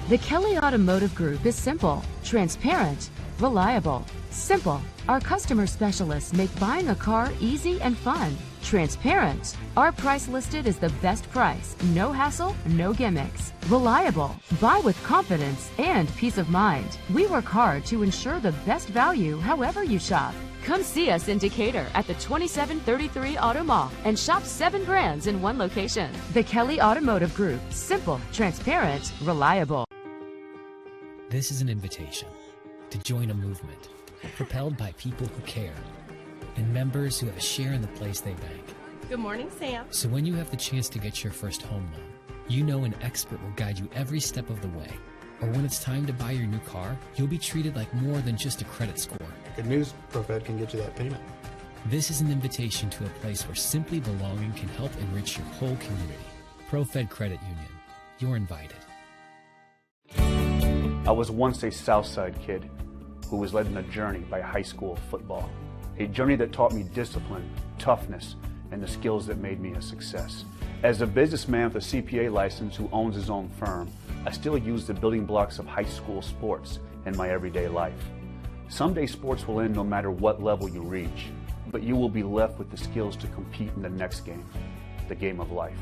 The Kelly Automotive Group is simple, transparent, reliable. Simple. Our customer specialists make buying a car easy and fun. Transparent. Our price listed is the best price. No hassle, no gimmicks. Reliable. Buy with confidence and peace of mind. We work hard to ensure the best value however you shop. Come see us in Decatur at the 2733 Auto Mall and shop 7 brands in one location. The Kelly Automotive Group. Simple, transparent, reliable. This is an invitation to join a movement propelled by people who care and members who have a share in the place they bank. Good morning, Sam. So when you have the chance to get your first home loan, you know an expert will guide you every step of the way. Or when it's time to buy your new car, you'll be treated like more than just a credit score. Good news, ProFed can get you that payment. This is an invitation to a place where simply belonging can help enrich your whole community. ProFed Credit Union. You're invited. I was once a Southside kid who was led on a journey by high school football. A journey that taught me discipline, toughness, and the skills that made me a success. As a businessman with a CPA license who owns his own firm, I still use the building blocks of high school sports in my everyday life. Someday sports will end no matter what level you reach, but you will be left with the skills to compete in the next game, the game of life.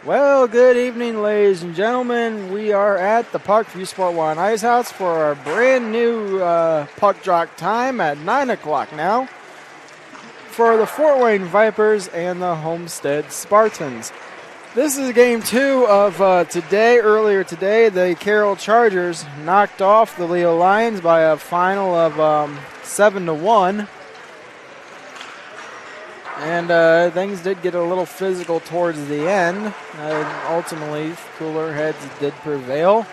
Well, good evening, ladies and gentlemen. We are at the Parkview Sport Wine Ice House for our brand new puck drop time at 9 o'clock now for the Fort Wayne Vipers and the Homestead Spartans. This is game 2 of today. Earlier today, the Carroll Chargers knocked off the Leo Lions by a final of 7-1. And things did get a little physical towards the end. Ultimately, cooler heads did prevail.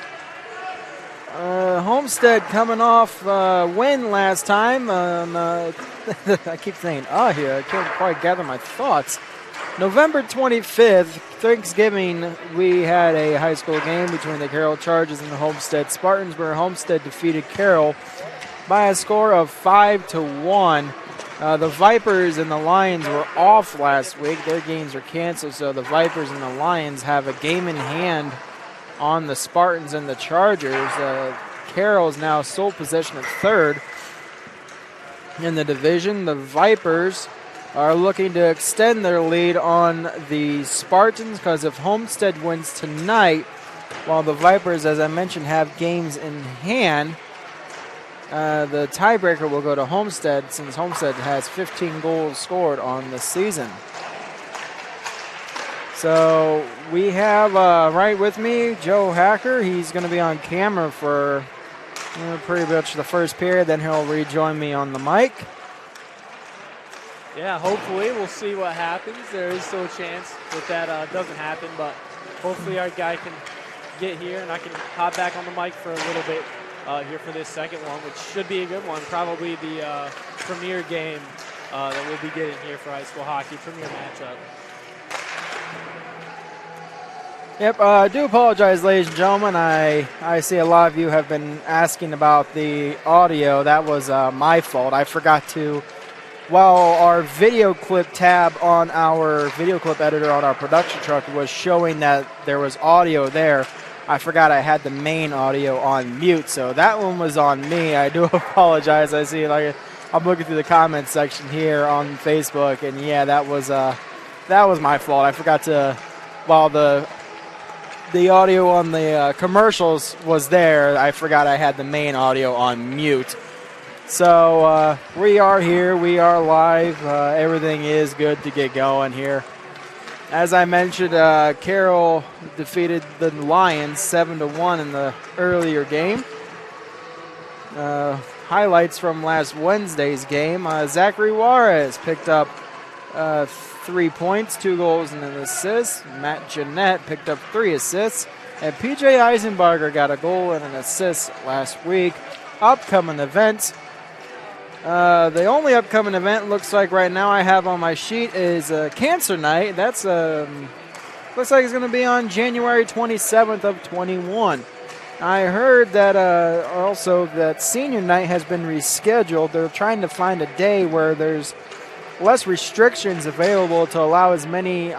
Homestead coming off win last time. I keep saying here. I can't quite gather my thoughts. November 25th, Thanksgiving, we had a high school game between the Carroll Chargers and the Homestead Spartans, where Homestead defeated Carroll by a score of 5-1. The Vipers and the Lions were off last week. Their games are canceled, so the Vipers and the Lions have a game in hand on the Spartans and the Chargers. Carroll is now sole possession of third in the division. The Vipers are looking to extend their lead on the Spartans because if Homestead wins tonight, while the Vipers, as I mentioned, have games in hand, the tiebreaker will go to Homestead since Homestead has 15 goals scored on the season. So we have right with me Joe Hacker. He's going to be on camera for pretty much the first period. Then he'll rejoin me on the mic. Yeah, hopefully we'll see what happens. There is still a chance that doesn't happen, but hopefully our guy can get here and I can hop back on the mic for a little bit. Here for this second one, which should be a good one. Probably the premier game that we'll be getting here for high school hockey, premier matchup. Yep, I do apologize, ladies and gentlemen. I see a lot of you have been asking about the audio. That was my fault. I forgot to, while our video clip tab on our video clip editor on our production truck was showing that there was audio there, I forgot I had the main audio on mute, so that one was on me. I do apologize. I see, I'm looking through the comments section here on Facebook, and yeah, that was my fault. I forgot to, while the audio on the commercials was there, I forgot I had the main audio on mute. So we are here. We are live. Everything is good to get going here. As I mentioned, Carroll defeated the Lions 7-1 in the earlier game. Highlights from last Wednesday's game. Zachary Juarez picked up 3 points, 2 goals and an assist. Matt Jeanette picked up 3 assists. And PJ Eisenbarger got a goal and an assist last week. Upcoming events. The only upcoming event looks like right now I have on my sheet is Cancer Night. That's looks like it's going to be on January 27th of 21. I heard that also that Senior Night has been rescheduled. They're trying to find a day where there's less restrictions available to allow as many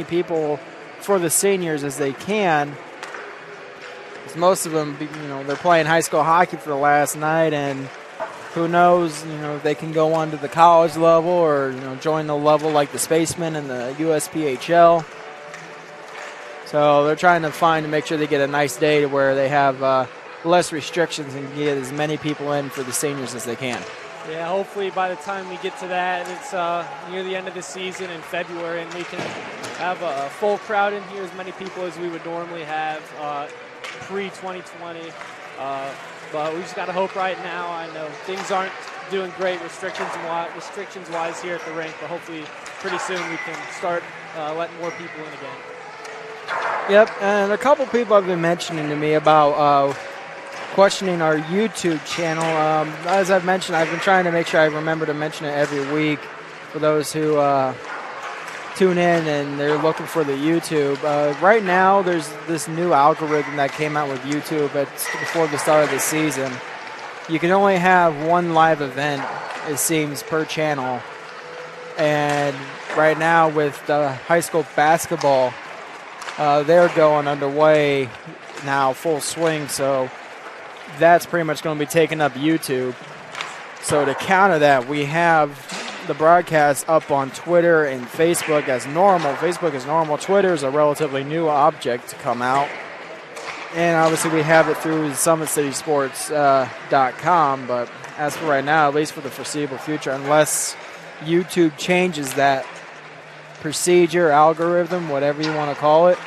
people for the seniors as they can. Because most of them, they're playing high school hockey for the last night, and who knows, they can go on to the college level or, join the level like the Spacemen and the USPHL. So they're trying to make sure they get a nice day to where they have less restrictions and get as many people in for the seniors as they can. Yeah, hopefully by the time we get to that, it's near the end of the season in February, and we can have a full crowd in here, as many people as we would normally have pre-2020. But we just got to hope right now. I know things aren't doing great restrictions-wise here at the rink, but hopefully pretty soon we can start letting more people in again. Yep, and a couple people have been mentioning to me about questioning our YouTube channel. As I've mentioned, I've been trying to make sure I remember to mention it every week for those who tune in and they're looking for the YouTube. Right now, there's this new algorithm that came out with YouTube before the start of the season. You can only have one live event, it seems, per channel. And right now with high school basketball, they're going underway now, full swing, so that's pretty much going to be taking up YouTube. So to counter that, we have the broadcast up on Twitter and Facebook as normal. Facebook is normal. Twitter is a relatively new object to come out. And obviously we have it through SummitCitySports.com, but as for right now, at least for the foreseeable future, unless YouTube changes that procedure, algorithm, whatever you want to call it,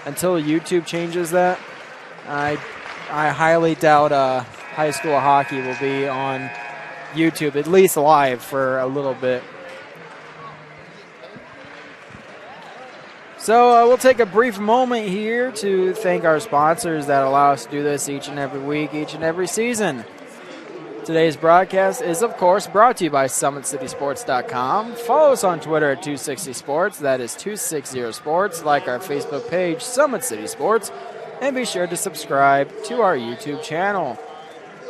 until YouTube changes that, I highly doubt high school hockey will be on YouTube, at least live for a little bit. So we'll take a brief moment here to thank our sponsors that allow us to do this each and every week, each and every season. Today's broadcast is, of course, brought to you by SummitCitySports.com. Follow us on Twitter at 260Sports. That is 260Sports. Like our Facebook page, Summit City Sports. And be sure to subscribe to our YouTube channel.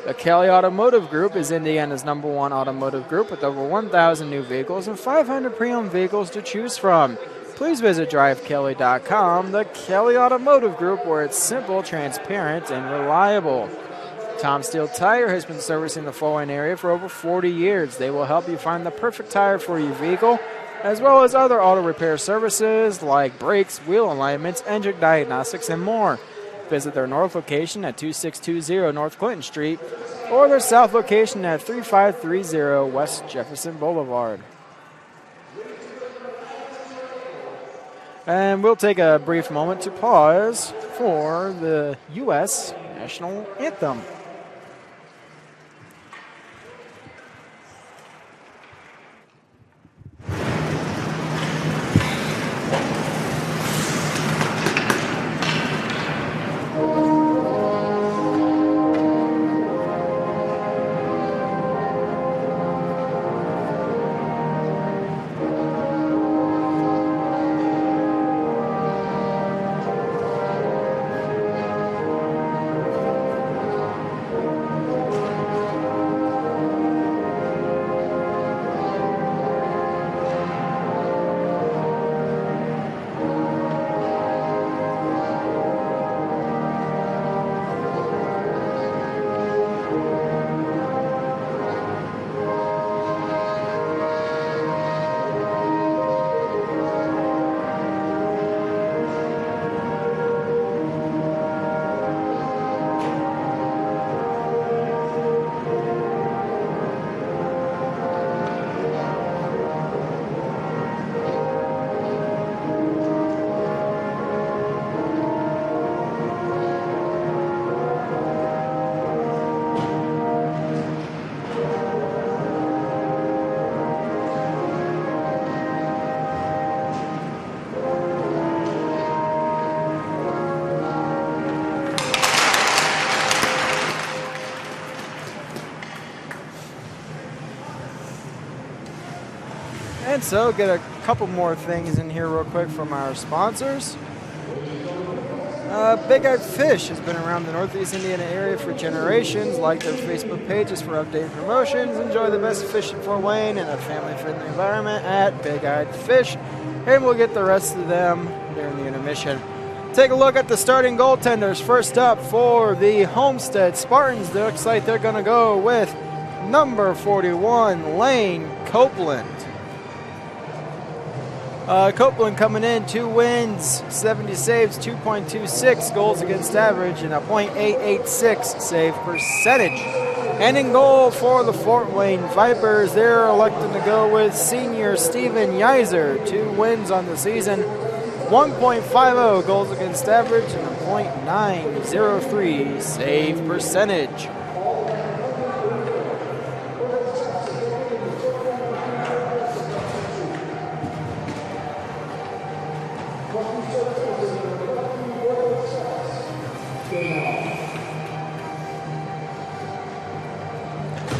The Kelly Automotive Group is Indiana's #1 automotive group with over 1,000 new vehicles and 500 pre-owned vehicles to choose from. Please visit DriveKelly.com, the Kelly Automotive Group, where it's simple, transparent, and reliable. Tom Steele Tire has been servicing the Fort Wayne area for over 40 years. They will help you find the perfect tire for your vehicle, as well as other auto repair services like brakes, wheel alignments, engine diagnostics, and more. Visit their north location at 2620 North Clinton Street or their south location at 3530 West Jefferson Boulevard. And we'll take a brief moment to pause for the U.S. National Anthem. And so, get a couple more things in here real quick from our sponsors. Big Eyed Fish has been around the Northeast Indiana area for generations. Like their Facebook pages for updated promotions. Enjoy the best fish in Fort Wayne in a family-friendly environment at Big Eyed Fish. And we'll get the rest of them during the intermission. Take a look at the starting goaltenders. First up for the Homestead Spartans, it looks like they're going to go with number 41, Lane Copeland. Copeland coming in, 2 wins, 70 saves, 2.26 goals against average, and a .886 save percentage. And in goal for the Fort Wayne Vipers, they're electing to go with senior Steven Yeiser, 2 wins on the season, 1.50 goals against average, and a .903 save percentage.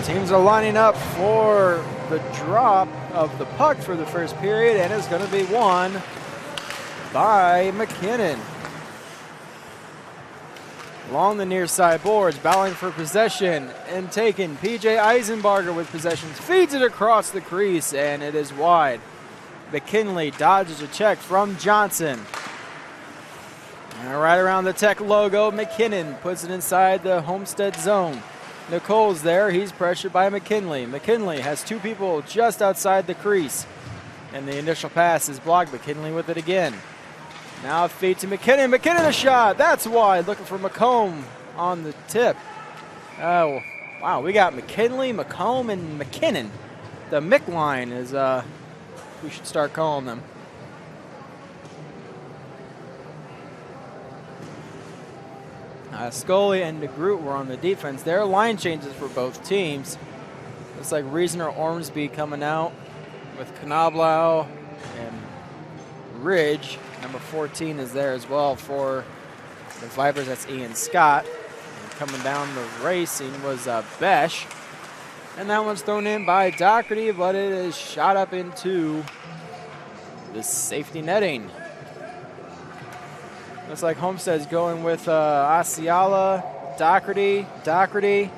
Teams are lining up for the drop of the puck for the first period, and it's going to be won by McKinnon. Along the near side boards, battling for possession and taken. PJ Eisenbarger with possessions, feeds it across the crease, and it is wide. McKinley dodges a check from Johnson. And right around the Tech logo, McKinnon puts it inside the Homestead zone. Nicole's there. He's pressured by McKinley. McKinley has 2 people just outside the crease. And the initial pass is blocked. McKinley with it again. Now feed to McKinnon. McKinnon a shot. That's wide. Looking for McComb on the tip. Oh, wow. We got McKinley, McComb, and McKinnon. The Mick line is, we should start calling them. Scully and DeGroot were on the defense. There are line changes for both teams. Looks like Reasoner Ormsby coming out with Knoblau and Ridge. Number 14 is there as well for the Vipers. That's Ian Scott. And coming down the racing was Besh. And that one's thrown in by Doherty, but it is shot up into the safety netting. Looks like Homestead's going with Asiala, Doherty,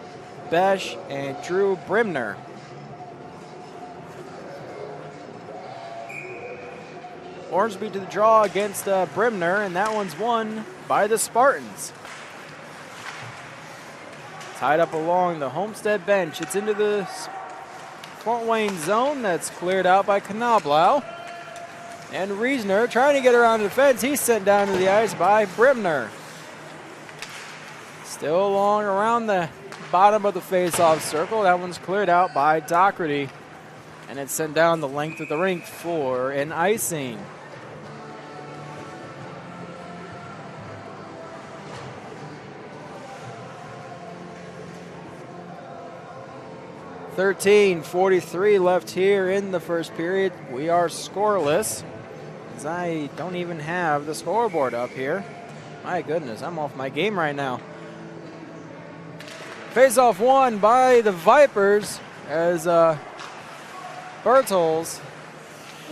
Besh, and Drew Brimner. Ormsby to the draw against Brimner, and that one's won by the Spartans. Tied up along the Homestead bench. It's into the Fort Wayne zone. That's cleared out by Knoblau. And Reasoner trying to get around the defense. He's sent down to the ice by Brimner. Still along around the bottom of the face-off circle. That one's cleared out by Doherty. And it's sent down the length of the rink for an icing. .43 left here in the first period. We are scoreless, as I don't even have the scoreboard up here. My goodness, I'm off my game right now. Face-off won by the Vipers as Bertels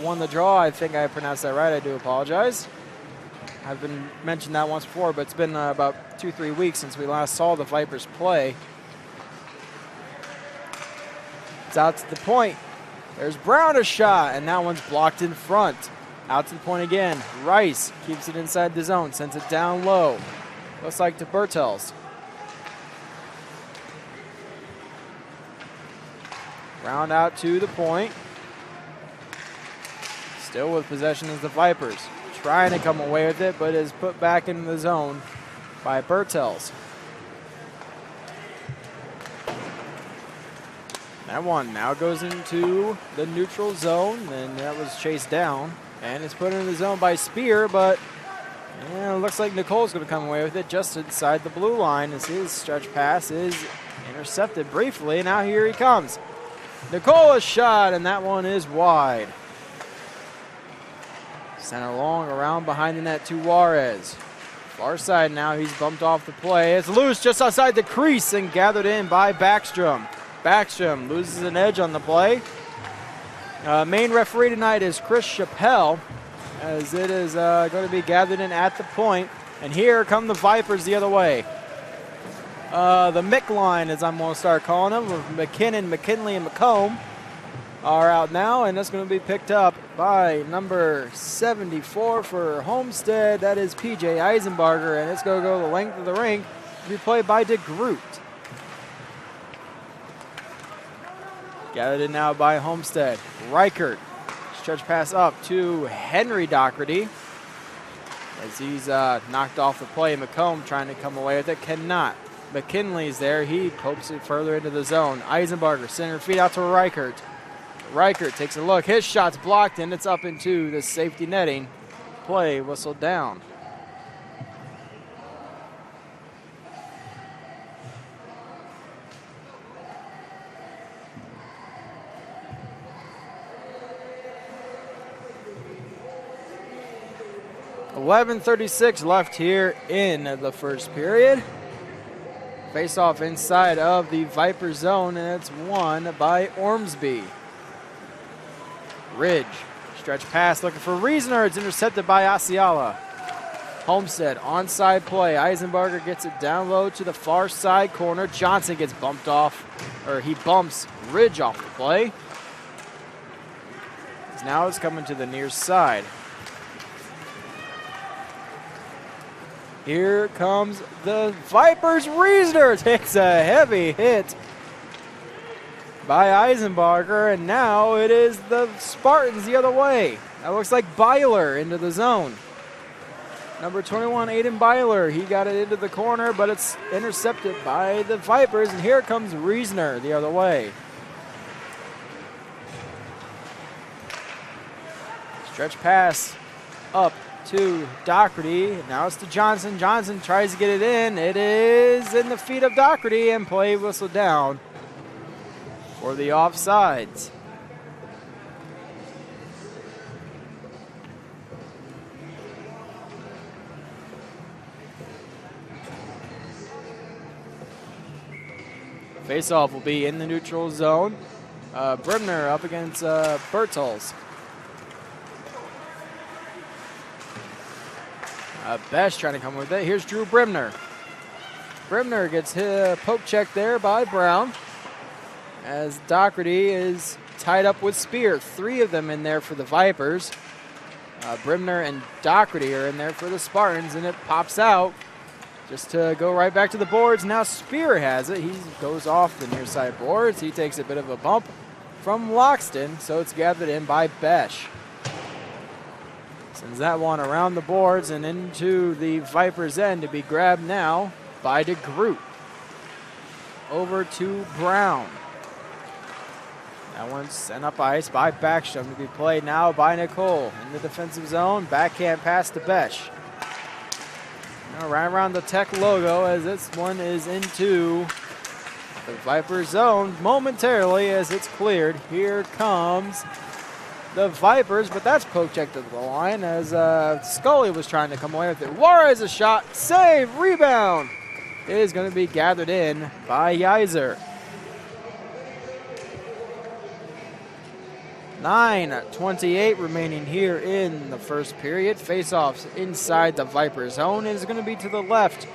won the draw. I think I pronounced that right. I do apologize. I've been mentioned that once before, but it's been about 2-3 weeks since we last saw the Vipers play. It's out to the point. There's Brown a shot, and that one's blocked in front. Out to the point again. Rice keeps it inside the zone, sends it down low. Looks like to Bertels. Brown out to the point. Still with possession is the Vipers. Trying to come away with it, but is put back in the zone by Bertels. That one now goes into the neutral zone, and that was chased down. And it's put in the zone by Spear, but it looks like Nicole's going to come away with it just inside the blue line as his stretch pass is intercepted briefly. Now here he comes. Nicole a shot, and that one is wide. Center long around behind the net to Juarez. Far side now, he's bumped off the play. It's loose just outside the crease and gathered in by Backstrom. Backstrom loses an edge on the play. Main referee tonight is Chris Chappelle, as it is going to be gathered in at the point And here come the Vipers the other way. The Mick line, as I'm going to start calling them, of McKinnon, McKinley, and McComb are out now, and that's going to be picked up by number 74 for Homestead. That is P.J. Eisenbarger, and it's going to go the length of the rink to be played by DeGroot. Gathered in now by Homestead. Reichert, stretch pass up to Henry Doherty as he's knocked off the play. McComb trying to come away with it, cannot. McKinley's there, he pokes it further into the zone. Eisenbarger, center feed out to Reichert. Reichert takes a look. His shot's blocked, and it's up into the safety netting. Play whistled down. .11:36 left here in the first period. Face off inside of the Viper zone, and it's won by Ormsby. Ridge, stretch pass looking for Reasoner. It's intercepted by Asiala. Homestead, onside play. Eisenbarger gets it down low to the far side corner. Johnson gets bumped off, or he bumps Ridge off the play. Now it's coming to the near side. Here comes the Vipers. Reasoner takes a heavy hit by Eisenbarger, and now it is the Spartans the other way. That looks like Byler into the zone. Number 21, Aiden Byler, he got it into the corner, but it's intercepted by the Vipers, and here comes Reasoner the other way. Stretch pass up to Doherty. Now it's to Johnson. Johnson tries to get it in. It is in the feet of Doherty, and play whistled down for the offsides. Face-off will be in the neutral zone. Brimner up against Bertels. Besh trying to come with it. Here's Drew Brimner. Brimner gets poke check there by Brown as Doherty is tied up with Spear. Three of them in there for the Vipers. Brimner and Doherty are in there for the Spartans, and it pops out just to go right back to the boards. Now Spear has it. He goes off the near side boards. He takes a bit of a bump from Loxton, so it's gathered in by Besh. Sends that one around the boards and into the Vipers' end to be grabbed now by DeGroot. Over to Brown. That one's sent up ice by Backstrom to be played now by Nicole in the defensive zone. Backhand pass to Besh. Now right around the Tech logo as this one is into the Viper zone momentarily as it's cleared. Here comes the Vipers, but that's poke checked to the line as Scully was trying to come away with it. Juarez a shot, save, rebound. It is going to be gathered in by Yiser. 9:28 remaining here in the first period. Face-offs inside the Viper zone is going to be to the left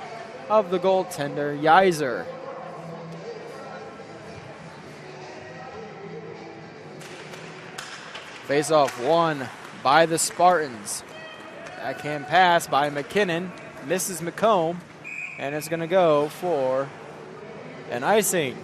of the goaltender, Yiser. Face-off won by the Spartans. Backhand pass by McKinnon, misses McComb, and it's going to go for an icing.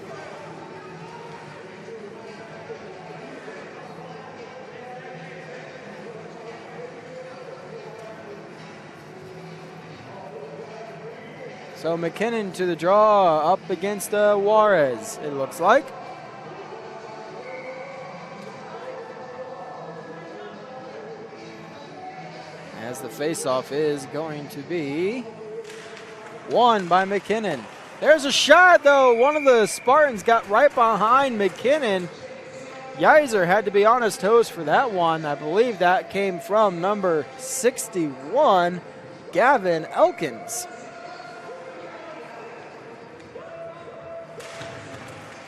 So McKinnon to the draw up against Juarez, it looks like. As the faceoff is going to be won by McKinnon. There's a shot, though. One of the Spartans got right behind McKinnon. Yiser had to be on his toes for that one. I believe that came from number 61, Gavin Elkins.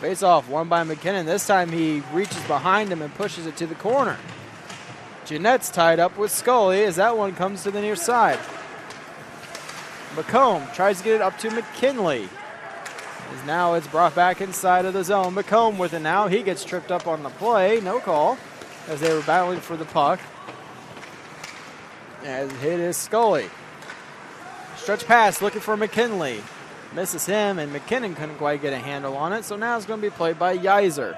Face-off won by McKinnon. This time he reaches behind him and pushes it to the corner. Jeanette's tied up with Scully as that one comes to the near side. McComb tries to get it up to McKinley. As now it's brought back inside of the zone. McComb with it now. He gets tripped up on the play. No call as they were battling for the puck. As hit is Scully. Stretch pass looking for McKinley. Misses him, and McKinnon couldn't quite get a handle on it, so now it's going to be played by Yeiser.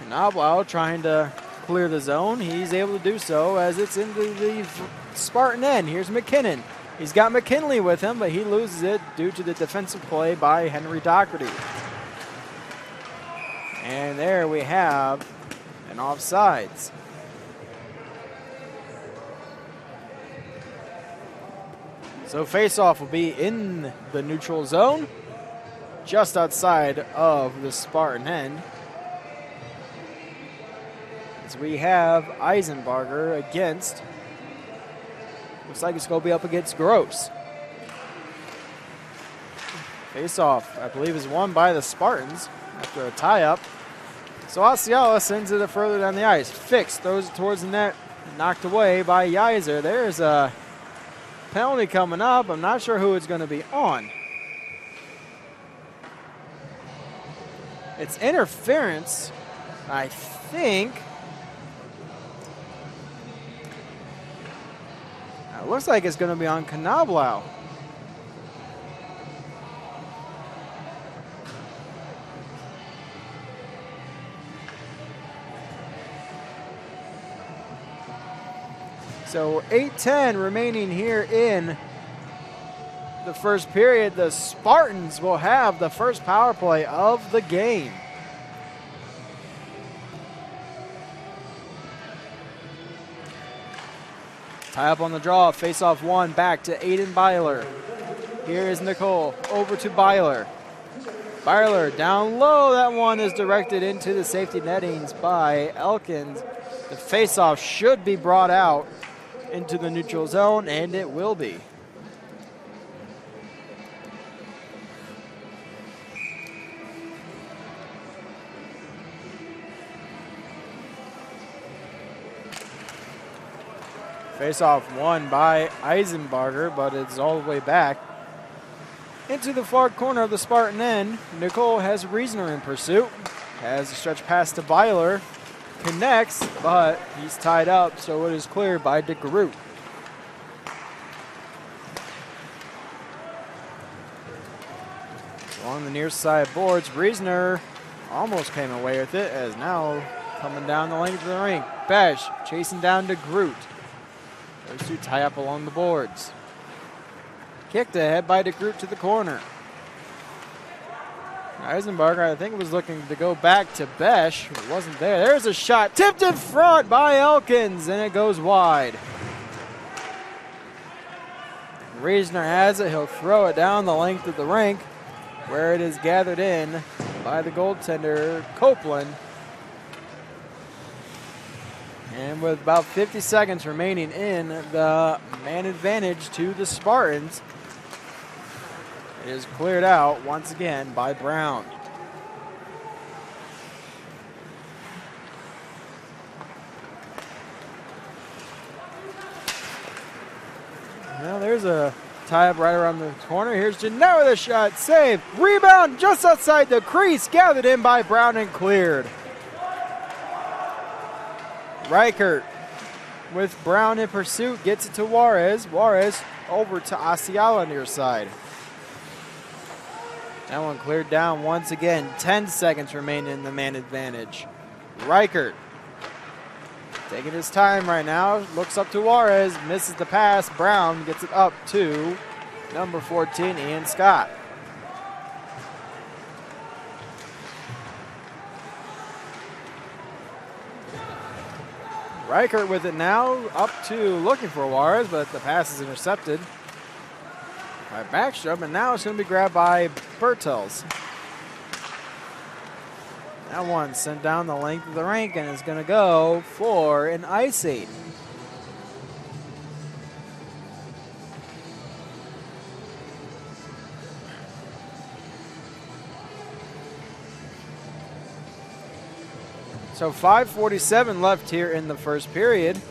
Knoblau trying to clear the zone. He's able to do so as it's into the Spartan end. Here's McKinnon. He's got McKinley with him, but he loses it due to the defensive play by Henry Doherty. And there we have an offsides. So face-off will be in the neutral zone, just outside of the Spartan end. As we have Eisenbarger against, looks like it's going to be up against Gross. Face-off, I believe, is won by the Spartans after a tie-up. So Asiala sends it further down the ice. Fix throws it towards the net, knocked away by Yeiser. There's a penalty coming up. I'm not sure who it's going to be on. It's interference, I think. It looks like it's going to be on Knoblau. So 8:10 remaining here in the first period. The Spartans will have the first power play of the game. Tie up on the draw, face-off one, back to Aiden Byler. Here is Nicole, over to Byler. Byler down low, that one is directed into the safety nettings by Elkins. The face-off should be brought out into the neutral zone, and it will be. Face-off won by Eisenbarger, but it's all the way back into the far corner of the Spartan end. Nicole has Reasoner in pursuit. Has a stretch pass to Byler. Connects, but he's tied up, so it is cleared by DeGroot. Along the near side boards, Reasoner almost came away with it, as now coming down the length of the rink. Besh chasing down DeGroot. Those two tie up along the boards. Kicked ahead by DeGroot to the corner. Eisenbarger, I think, was looking to go back to Besh. It wasn't there. There's a shot. Tipped in front by Elkins, and it goes wide. Reasoner has it. He'll throw it down the length of the rink, where it is gathered in by the goaltender, Copeland. And with about 50 seconds remaining in the man advantage to the Spartans, it is cleared out once again by Brown. Well, there's a tie-up right around the corner. Here's Gennaro with a shot. Save. Rebound just outside the crease. Gathered in by Brown and cleared. Reichert with Brown in pursuit. Gets it to Juarez. Juarez over to Asiala near side. That one cleared down once again. 10 seconds remain in the man advantage. Reichert taking his time right now. Looks up to Juarez. Misses the pass. Brown gets it up to number 14, Ian Scott. Reichert with it now. Up to looking for Juarez, but the pass is intercepted by Backstrom, and now it's going to be grabbed by Bertels. That one sent down the length of the rink and is going to go for an icing. So 5:47 left here in the first period.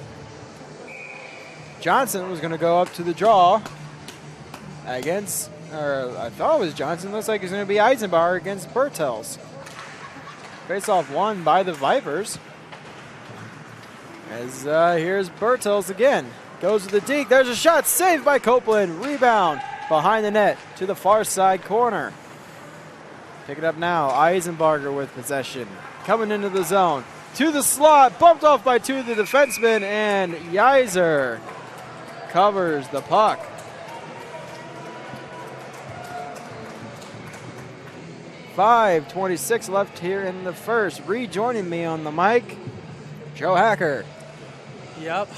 Johnson was going to go up to the draw against, or I thought it was Johnson. Looks like it's going to be Eisenbauer against Bertels. Face-off won by the Vipers. As here's Bertels again. Goes to the deke. There's a shot saved by Copeland. Rebound behind the net to the far side corner. Pick it up now. Eisenbarger with possession. Coming into the zone. To the slot. Bumped off by two of the defensemen. And Yeiser covers the puck. .5:26 left here in the first. Rejoining me on the mic, Joe Hacker. Yep.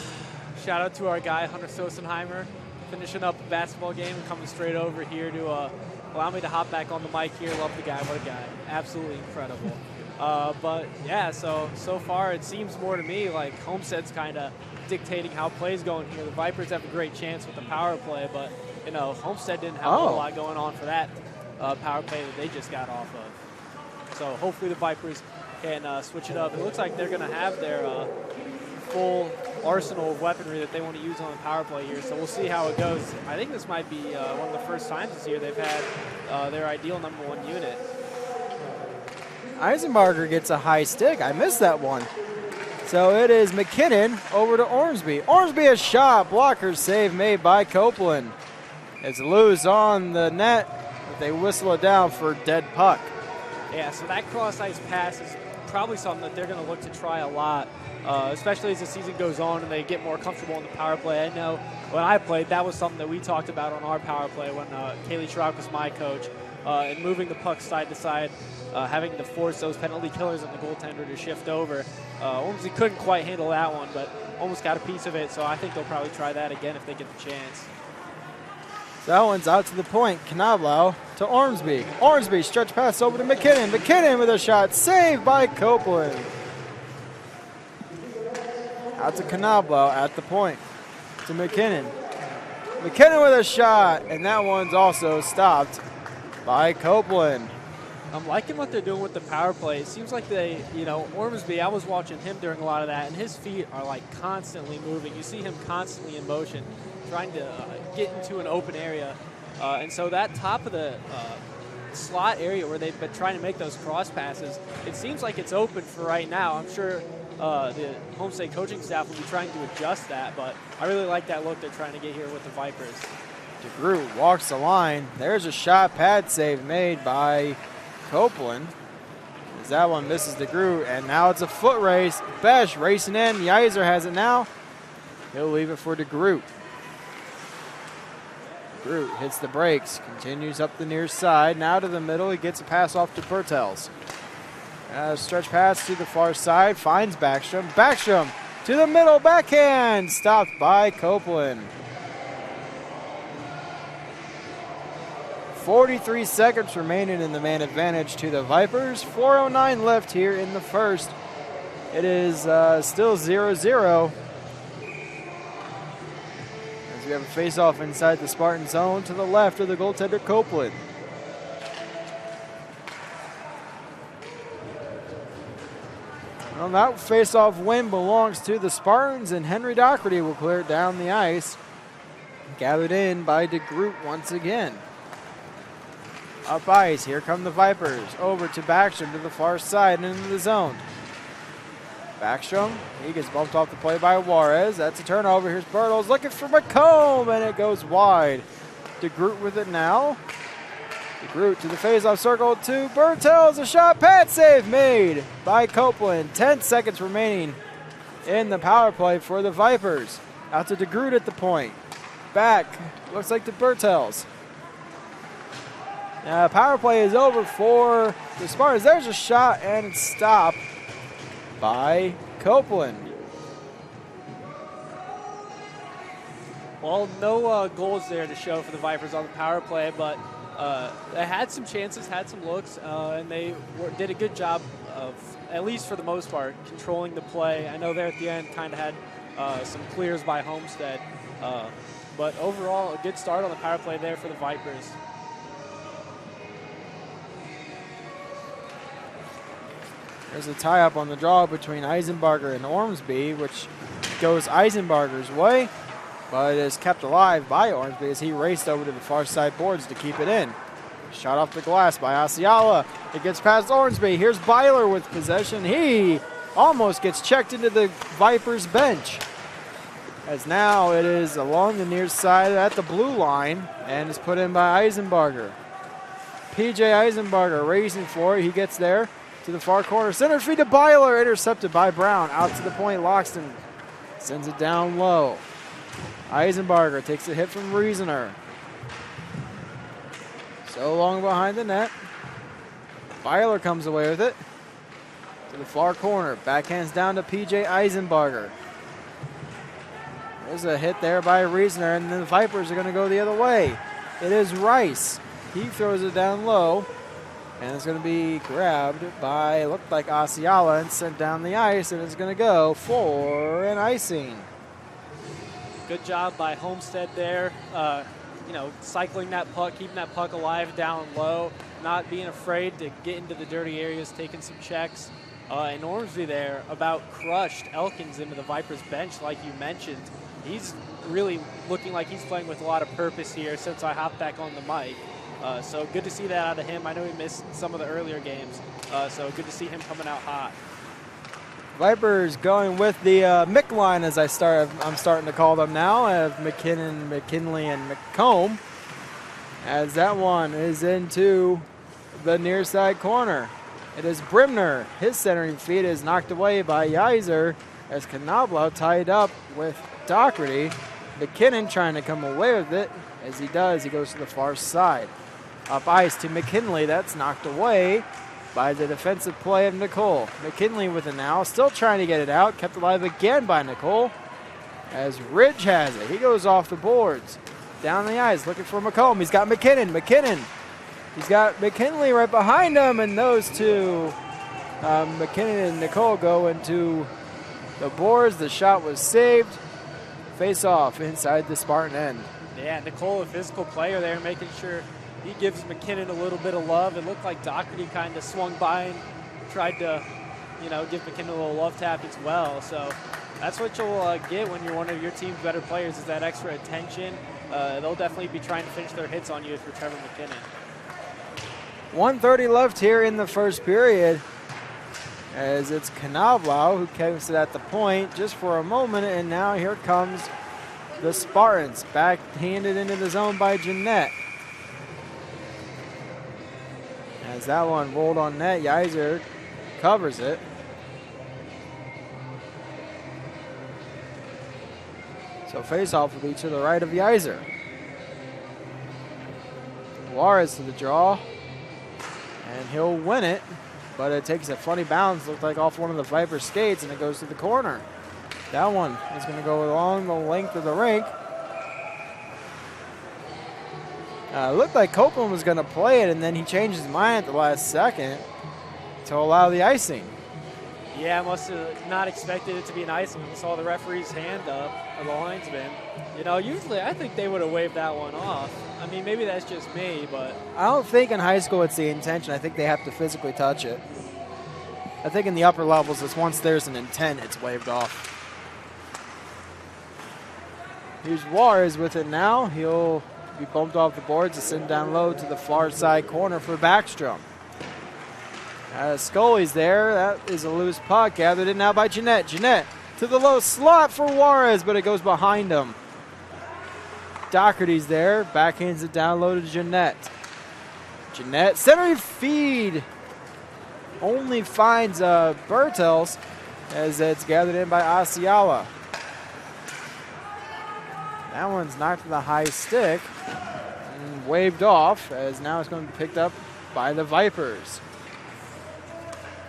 Shout out to our guy, Hunter Sosenheimer, finishing up a basketball game and coming straight over here to allow me to hop back on the mic here. Love the guy. What a guy. Absolutely incredible. But, yeah, so far it seems more to me like Homestead's kind of dictating how play's going here. The Vipers have a great chance with the power play, but, you know, Homestead didn't have a whole lot going on for that power play that they just got off of. So hopefully the Vipers can switch it up. It looks like they're going to have their full arsenal of weaponry that they want to use on the power play here, so we'll see how it goes. I think this might be one of the first times this year they've had their ideal number one unit. Eisenbarger gets a high stick. I missed that one. So it is McKinnon over to Ormsby. Ormsby a shot. Blocker save made by Copeland. It's loose on the net, but they whistle it down for dead puck. Yeah, so that cross-ice pass is probably something that they're going to look to try a lot, especially as the season goes on and they get more comfortable in the power play. I know when I played, that was something that we talked about on our power play when Kaylee Schrock was my coach, and moving the puck side to side, having to force those penalty killers and the goaltender to shift over. Ormsby couldn't quite handle that one, but almost got a piece of it, so I think they'll probably try that again if they get the chance. That one's out to the point. Knoblau to Ormsby. Ormsby stretch pass over to McKinnon. McKinnon with a shot saved by Copeland. Out to Knoblau at the point to McKinnon. McKinnon with a shot, and that one's also stopped by Copeland. I'm liking what they're doing with the power play. It seems like they, you know, Ormsby, I was watching him during a lot of that, and his feet are like constantly moving. You see him constantly in motion, trying to get into an open area. And so that top of the slot area where they've been trying to make those cross passes, it seems like it's open for right now. I'm sure the Homestead coaching staff will be trying to adjust that, but I really like that look they're trying to get here with the Vipers. DeGroot walks the line. There's a shot pad save made by Copeland. As that one misses DeGroot, and now it's a foot race. Besh racing in. Yeiser has it now. He'll leave it for DeGroot. DeGroot hits the brakes, continues up the near side. Now to the middle. He gets a pass off to Bertels. Stretch pass to the far side. Finds Backstrom. Backstrom to the middle. Backhand. Stopped by Copeland. 43 seconds remaining in the man advantage to the Vipers. 4:09 left here in the first. It is still 0-0. As we have a face-off inside the Spartan zone to the left of the goaltender Copeland. Well, that face-off win belongs to the Spartans, and Henry Doherty will clear it down the ice. Gathered in by DeGroot once again. Up ice, here come the Vipers. Over to Backstrom to the far side and into the zone. Backstrom, he gets bumped off the play by Juarez. That's a turnover. Here's Bertels looking for McComb, and it goes wide. DeGroot with it now. DeGroot to the faceoff circle to Bertels. A shot pad save made by Copeland. 10 seconds remaining in the power play for the Vipers. Out to DeGroot at the point. Back, looks like to Bertels. Power play is over for the Spartans. There's a shot, and it's stopped by Copeland. Well, no goals there to show for the Vipers on the power play, but they had some chances, had some looks, and they did a good job of, at least for the most part, controlling the play. I know there at the end kind of had some clears by Homestead, but overall a good start on the power play there for the Vipers. There's a tie-up on the draw between Eisenbarger and Ormsby, which goes Eisenbarger's way. but it is kept alive by Ormsby as he raced over to the far side boards to keep it in. Shot off the glass by Asiala. It gets past Ormsby. Here's Byler with possession. He almost gets checked into the Vipers bench. As now it is along the near side at the blue line and is put in by Eisenbarger. PJ Eisenbarger racing for it. He gets there to the far corner. Center feed to Byler. Intercepted by Brown. Out to the point. Loxton sends it down low. Eisenbarger takes a hit from Reasoner. So long behind the net. Byler comes away with it. To the far corner. Backhands down to PJ Eisenbarger. There's a hit there by Reasoner, and then the Vipers are going to go the other way. It is Rice. He throws it down low, and it's going to be grabbed by, looked like Asiala, and sent down the ice, and it's going to go for an icing. Good job by Homestead there. Cycling that puck, keeping that puck alive down low, not being afraid to get into the dirty areas, taking some checks. And Ormsby there about crushed Elkins into the Vipers bench, like you mentioned. He's really looking like he's playing with a lot of purpose here since I hopped back on the mic. So good to see that out of him. I know he missed some of the earlier games, so good to see him coming out hot. Vipers going with the Mick line, as I'm starting to call them now, of McKinnon, McKinley, and McComb, as that one is into the near side corner. It is Brimner. His centering feed is knocked away by Yeiser as Knoblow tied up with Doherty. McKinnon trying to come away with it. As he does, he goes to the far side. Up ice to McKinley. That's knocked away by the defensive play of Nicole. McKinley with it now. Still trying to get it out. Kept alive again by Nicole. As Ridge has it. He goes off the boards. Down the ice looking for McComb. He's got McKinnon. He's got McKinley right behind him, and those two, McKinnon and Nicole, go into the boards. The shot was saved. Face off inside the Spartan end. Yeah, Nicole, a physical player there, making sure he gives McKinnon a little bit of love. It looked like Doherty kind of swung by and tried to, give McKinnon a little love tap as well. So that's what you'll get when you're one of your team's better players, is that extra attention. They'll definitely be trying to finish their hits on you if you're Trevor McKinnon. 1:30 left here in the first period, as it's Knoblow who keeps it at the point just for a moment, and now here comes the Spartans, backhanded into the zone by Jeanette. As that one rolled on net, Yeiser covers it. So face-off will be to the right of Yeiser. Juarez to the draw. And he'll win it, but it takes a funny bounce, looked like off one of the Viper skates, and it goes to the corner. That one is going to go along the length of the rink. Looked like Copeland was going to play it, and then he changed his mind at the last second to allow the icing. Yeah, I must have not expected it to be an icing when I saw the referee's hand up, or the linesman. Usually I think they would have waved that one off. I mean, maybe that's just me, but I don't think in high school it's the intention. I think they have to physically touch it. I think in the upper levels, it's once there's an intent, it's waved off. Here's Juarez with it now. He'll be bumped off the boards to send down low to the far side corner for Backstrom. Scully's there. That is a loose puck. Gathered in now by Jeanette. Jeanette to the low slot for Juarez, but it goes behind him. Doherty's there. Backhands it down low to Jeanette. Jeanette, centering feed. Only finds Bertels as it's gathered in by Asiala. That one's knocked to the high stick and waved off, as now it's going to be picked up by the Vipers.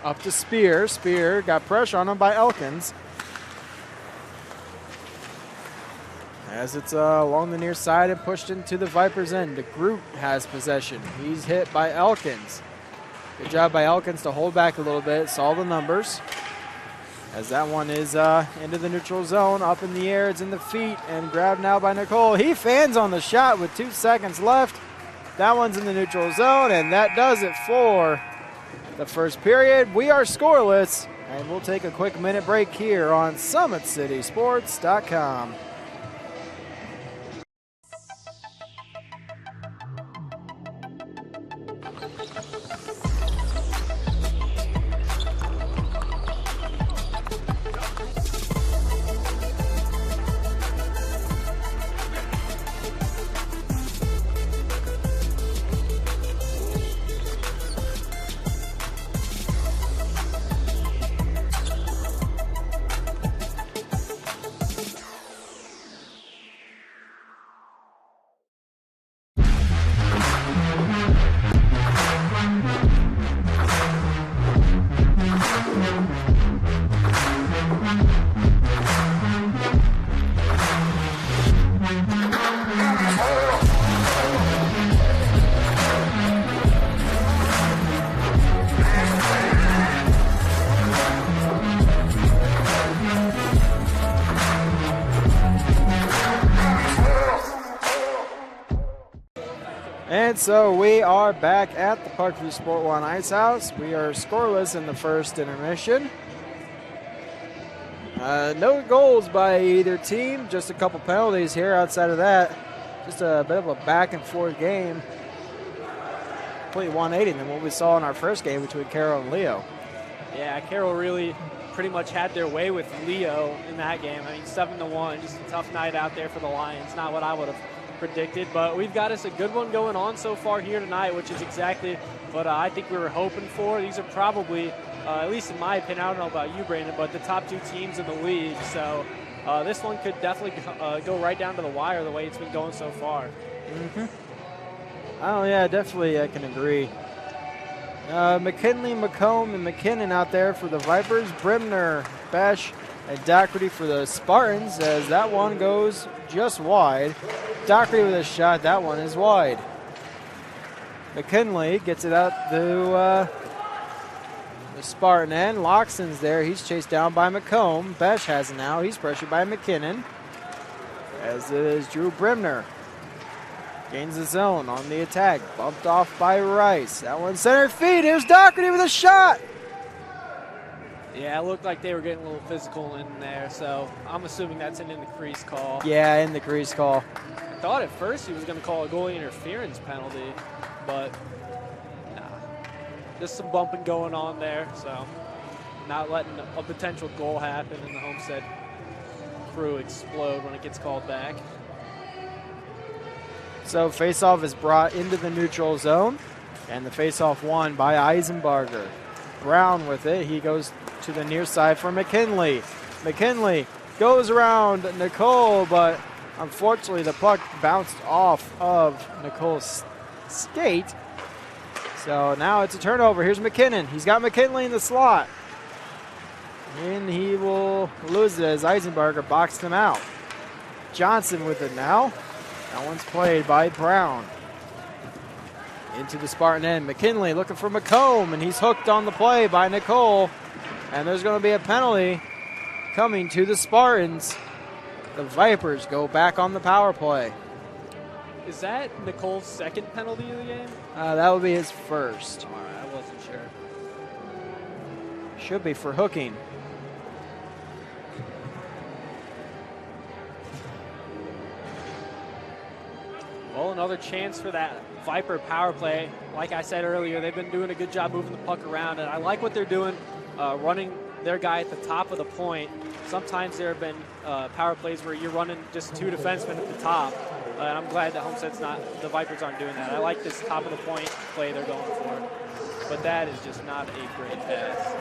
Up to Spear. Spear got pressure on him by Elkins. As it's along the near side and pushed into the Vipers' end. DeGroot has possession. He's hit by Elkins. Good job by Elkins to hold back a little bit. Saw the numbers. As that one is into the neutral zone. Up in the air. It's in the feet. And grabbed now by Nicole. He fans on the shot with 2 seconds left. That one's in the neutral zone. And that does it for the first period. We are scoreless. And we'll take a quick minute break here on SummitCitySports.com. And so we are back at the Parkview Sport One Ice House. We are scoreless in the first intermission. No goals by either team, just a couple penalties here. Outside of that, just a bit of a back and forth game. Completely 180 than what we saw in our first game between Carroll and Leo. Yeah, Carroll really pretty much had their way with Leo in that game. I mean, 7-1, just a tough night out there for the Lions. Not what I would have predicted, but we've got us a good one going on so far here tonight, which is exactly what I think we were hoping for. These are probably, at least in my opinion, I don't know about you, Brandon, but the top two teams in the league. So this one could definitely go right down to the wire the way it's been going so far. Mm-hmm. Oh, yeah, definitely I can agree. McKinley, McComb, and McKinnon out there for the Vipers. Brimner, Besh, and Doherty for the Spartans, as that one goes just wide. Doherty with a shot, that one is wide. McKinley gets it out to the Spartan end. Loxton's there, he's chased down by McComb. Besh has it now, he's pressured by McKinnon, as is Drew Brimner. Gains the zone on the attack, bumped off by Rice. That one center feed, here's Doherty with a shot. Yeah, it looked like they were getting a little physical in there, so I'm assuming that's an in the crease call. Yeah, in the crease call. I thought at first he was going to call a goalie interference penalty, but nah. Just some bumping going on there, so not letting a potential goal happen and the Homestead crew explode when it gets called back. So faceoff is brought into the neutral zone, and the faceoff won by Eisenbarger. Brown with it, he goes to the near side for McKinley. McKinley goes around Nicole, but unfortunately the puck bounced off of Nicole's skate. So now it's a turnover. Here's McKinnon. He's got McKinley in the slot. And he will lose it as Eisenbarger boxed him out. Johnson with it now. That one's played by Brown. Into the Spartan end. McKinley looking for McComb, and he's hooked on the play by Nicole. And there's going to be a penalty coming to the Spartans. The Vipers go back on the power play. Is that Nicole's second penalty of the game? That would be his first. All right, I wasn't sure. Should be for hooking. Well, another chance for that Viper power play. Like I said earlier, they've been doing a good job moving the puck around, and I like what they're doing, running their guy at the top of the point. Sometimes there have been power plays where you're running just two defensemen at the top, and I'm glad that the Vipers aren't doing that. I like this top of the point play they're going for, but that is just not a great pass.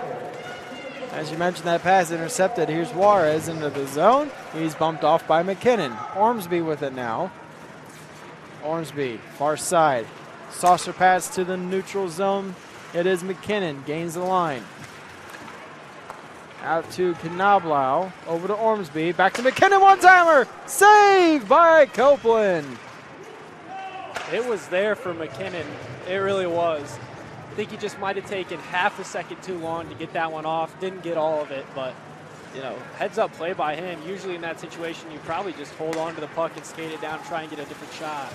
As you mentioned, that pass intercepted. Here's Juarez into the zone. He's bumped off by McKinnon. Ormsby with it now. Ormsby, far side. Saucer pass to the neutral zone. It is McKinnon, gains the line. Out to Knoblau, over to Ormsby, back to McKinnon, one-timer! Save by Copeland! It was there for McKinnon. It really was. I think he just might have taken half a second too long to get that one off. Didn't get all of it, but heads-up play by him. Usually in that situation, you probably just hold on to the puck and skate it down and try and get a different shot.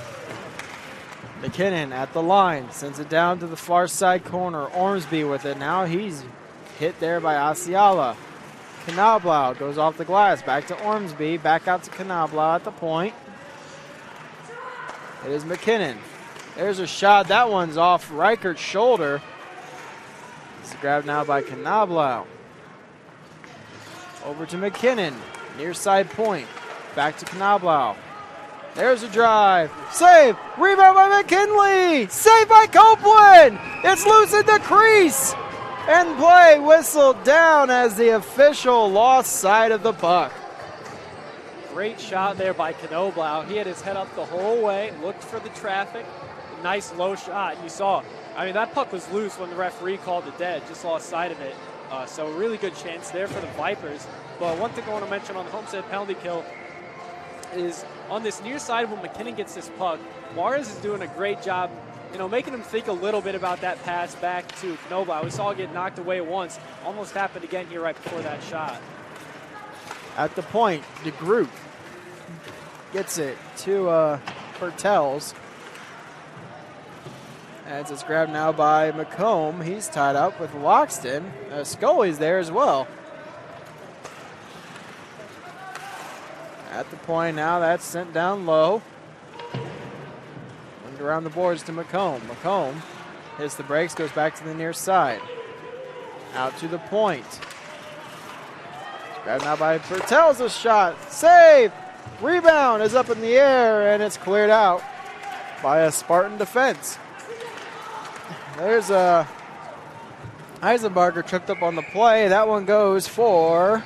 McKinnon at the line, sends it down to the far side corner. Ormsby with it now. He's hit there by Asiala. Knoblau goes off the glass. Back to Ormsby. Back out to Knoblau at the point. It is McKinnon. There's a shot. That one's off Reichert's shoulder. It's grabbed now by Knoblau. Over to McKinnon. Near side point. Back to Knoblau. There's a drive. Save. Rebound by McKinley. Save by Copeland. It's loose in the crease. And play whistled down as the official lost sight of the puck. Great shot there by Knoblau. He had his head up the whole way, looked for the traffic. Nice low shot. You saw, that puck was loose when the referee called it dead. Just lost sight of it. So really good chance there for the Vipers. But one thing I want to mention on the Homestead penalty kill is on this near side when McKinnon gets this puck, Juarez is doing a great job, making him think a little bit about that pass back to Knoblau. We saw it get knocked away once. Almost happened again here right before that shot. At the point, DeGroot gets it to Bertels. As it's grabbed now by McComb. He's tied up with Loxton. Scully's there as well. At the point now, that's sent down low. And around the boards to McComb. McComb hits the brakes, goes back to the near side. Out to the point. Grabbed now by Bertels, a shot. Save! Rebound is up in the air, and it's cleared out by a Spartan defense. There's Eisenbarger tripped up on the play. That one goes for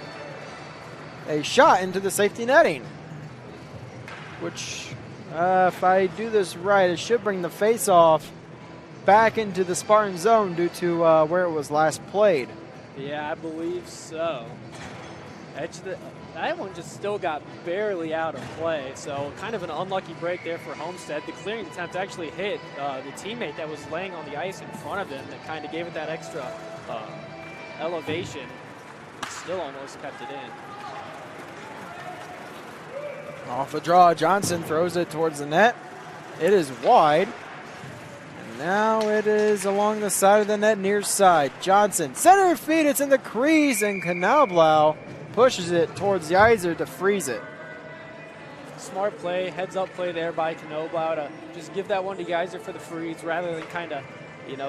a shot into the safety netting, which, if I do this right, it should bring the face-off back into the Spartan zone due to where it was last played. Yeah, I believe so. That one just still got barely out of play, so kind of an unlucky break there for Homestead. The clearing attempt actually hit the teammate that was laying on the ice in front of him that kind of gave it that extra elevation. It still almost kept it in. Off a draw, Johnson throws it towards the net. It is wide. And now it is along the side of the net, near side. Johnson, center feet, it's in the crease, and Knoblau pushes it towards Yeiser to freeze it. Smart play, heads-up play there by Knoblau to just give that one to Yeiser for the freeze rather than kind of,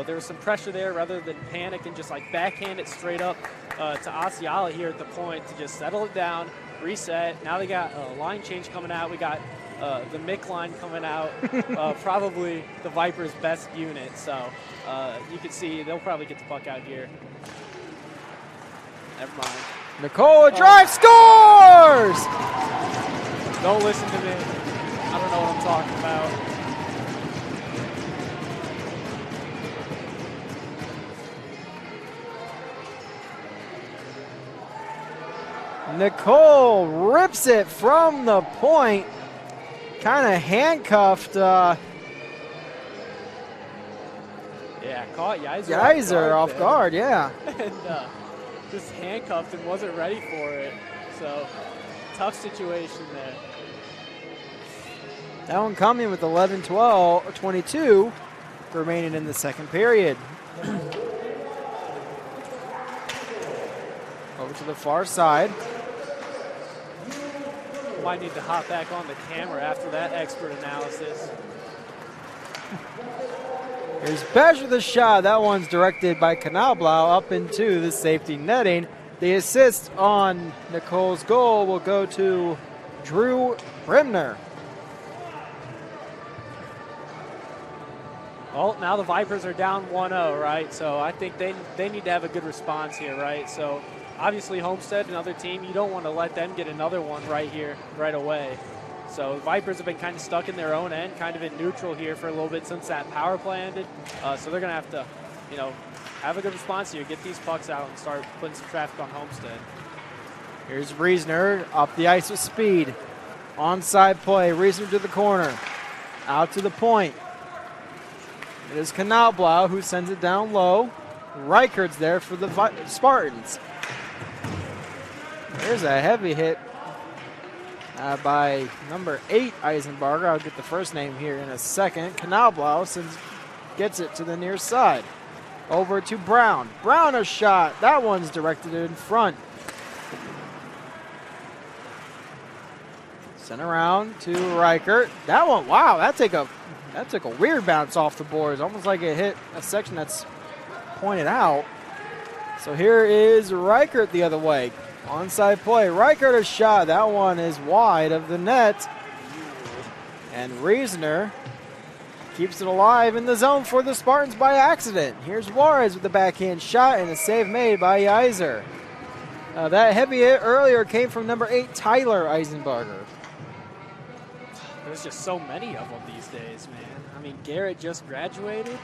there was some pressure there rather than panic and just like backhand it straight up to Asiala here at the point to just settle it down, reset. Now they got a line change coming out. We got the Mick line coming out, probably the Vipers' best unit. So you can see they'll probably get the puck out here. Never mind. Nicola drive, scores! Don't listen to me. I don't know what I'm talking about. Nicole rips it from the point. Kind of handcuffed yeah, caught Yeiser off guard, yeah. And just handcuffed and wasn't ready for it. So, tough situation there. That one coming with 11-22 remaining in the second period. Over to the far side. Might need to hop back on the camera after that expert analysis. Here's Besh with a shot. That one's directed by Knoblau up into the safety netting. The assist on Nicole's goal will go to Drew Brimner. Well, now the Vipers are down 1-0, right? So I think they need to have a good response here, right? So obviously Homestead, another team, you don't want to let them get another one right here, right away. So the Vipers have been kind of stuck in their own end, kind of in neutral here for a little bit since that power play ended. So they're going to have to, have a good response here, get these pucks out and start putting some traffic on Homestead. Here's Reesner up the ice with speed. Onside play, Reesner to the corner. Out to the point. It is Knoblau who sends it down low. Reichard's there for the Spartans. There's a heavy hit by number 8, Eisenbarger. I'll get the first name here in a second. Knoblau gets it to the near side. Over to Brown. Brown a shot. That one's directed in front. Sent around to Reichert. That one, wow, that took a weird bounce off the boards. Almost like it hit a section that's pointed out. So here is Reichert the other way. Onside play. Reichert a shot. That one is wide of the net. And Reesner keeps it alive in the zone for the Spartans by accident. Here's Juarez with the backhand shot and a save made by Yeiser. That heavy hit earlier came from number 8, Tyler Eisenbarger. There's just so many of them these days, man. I mean, Garrett just graduated.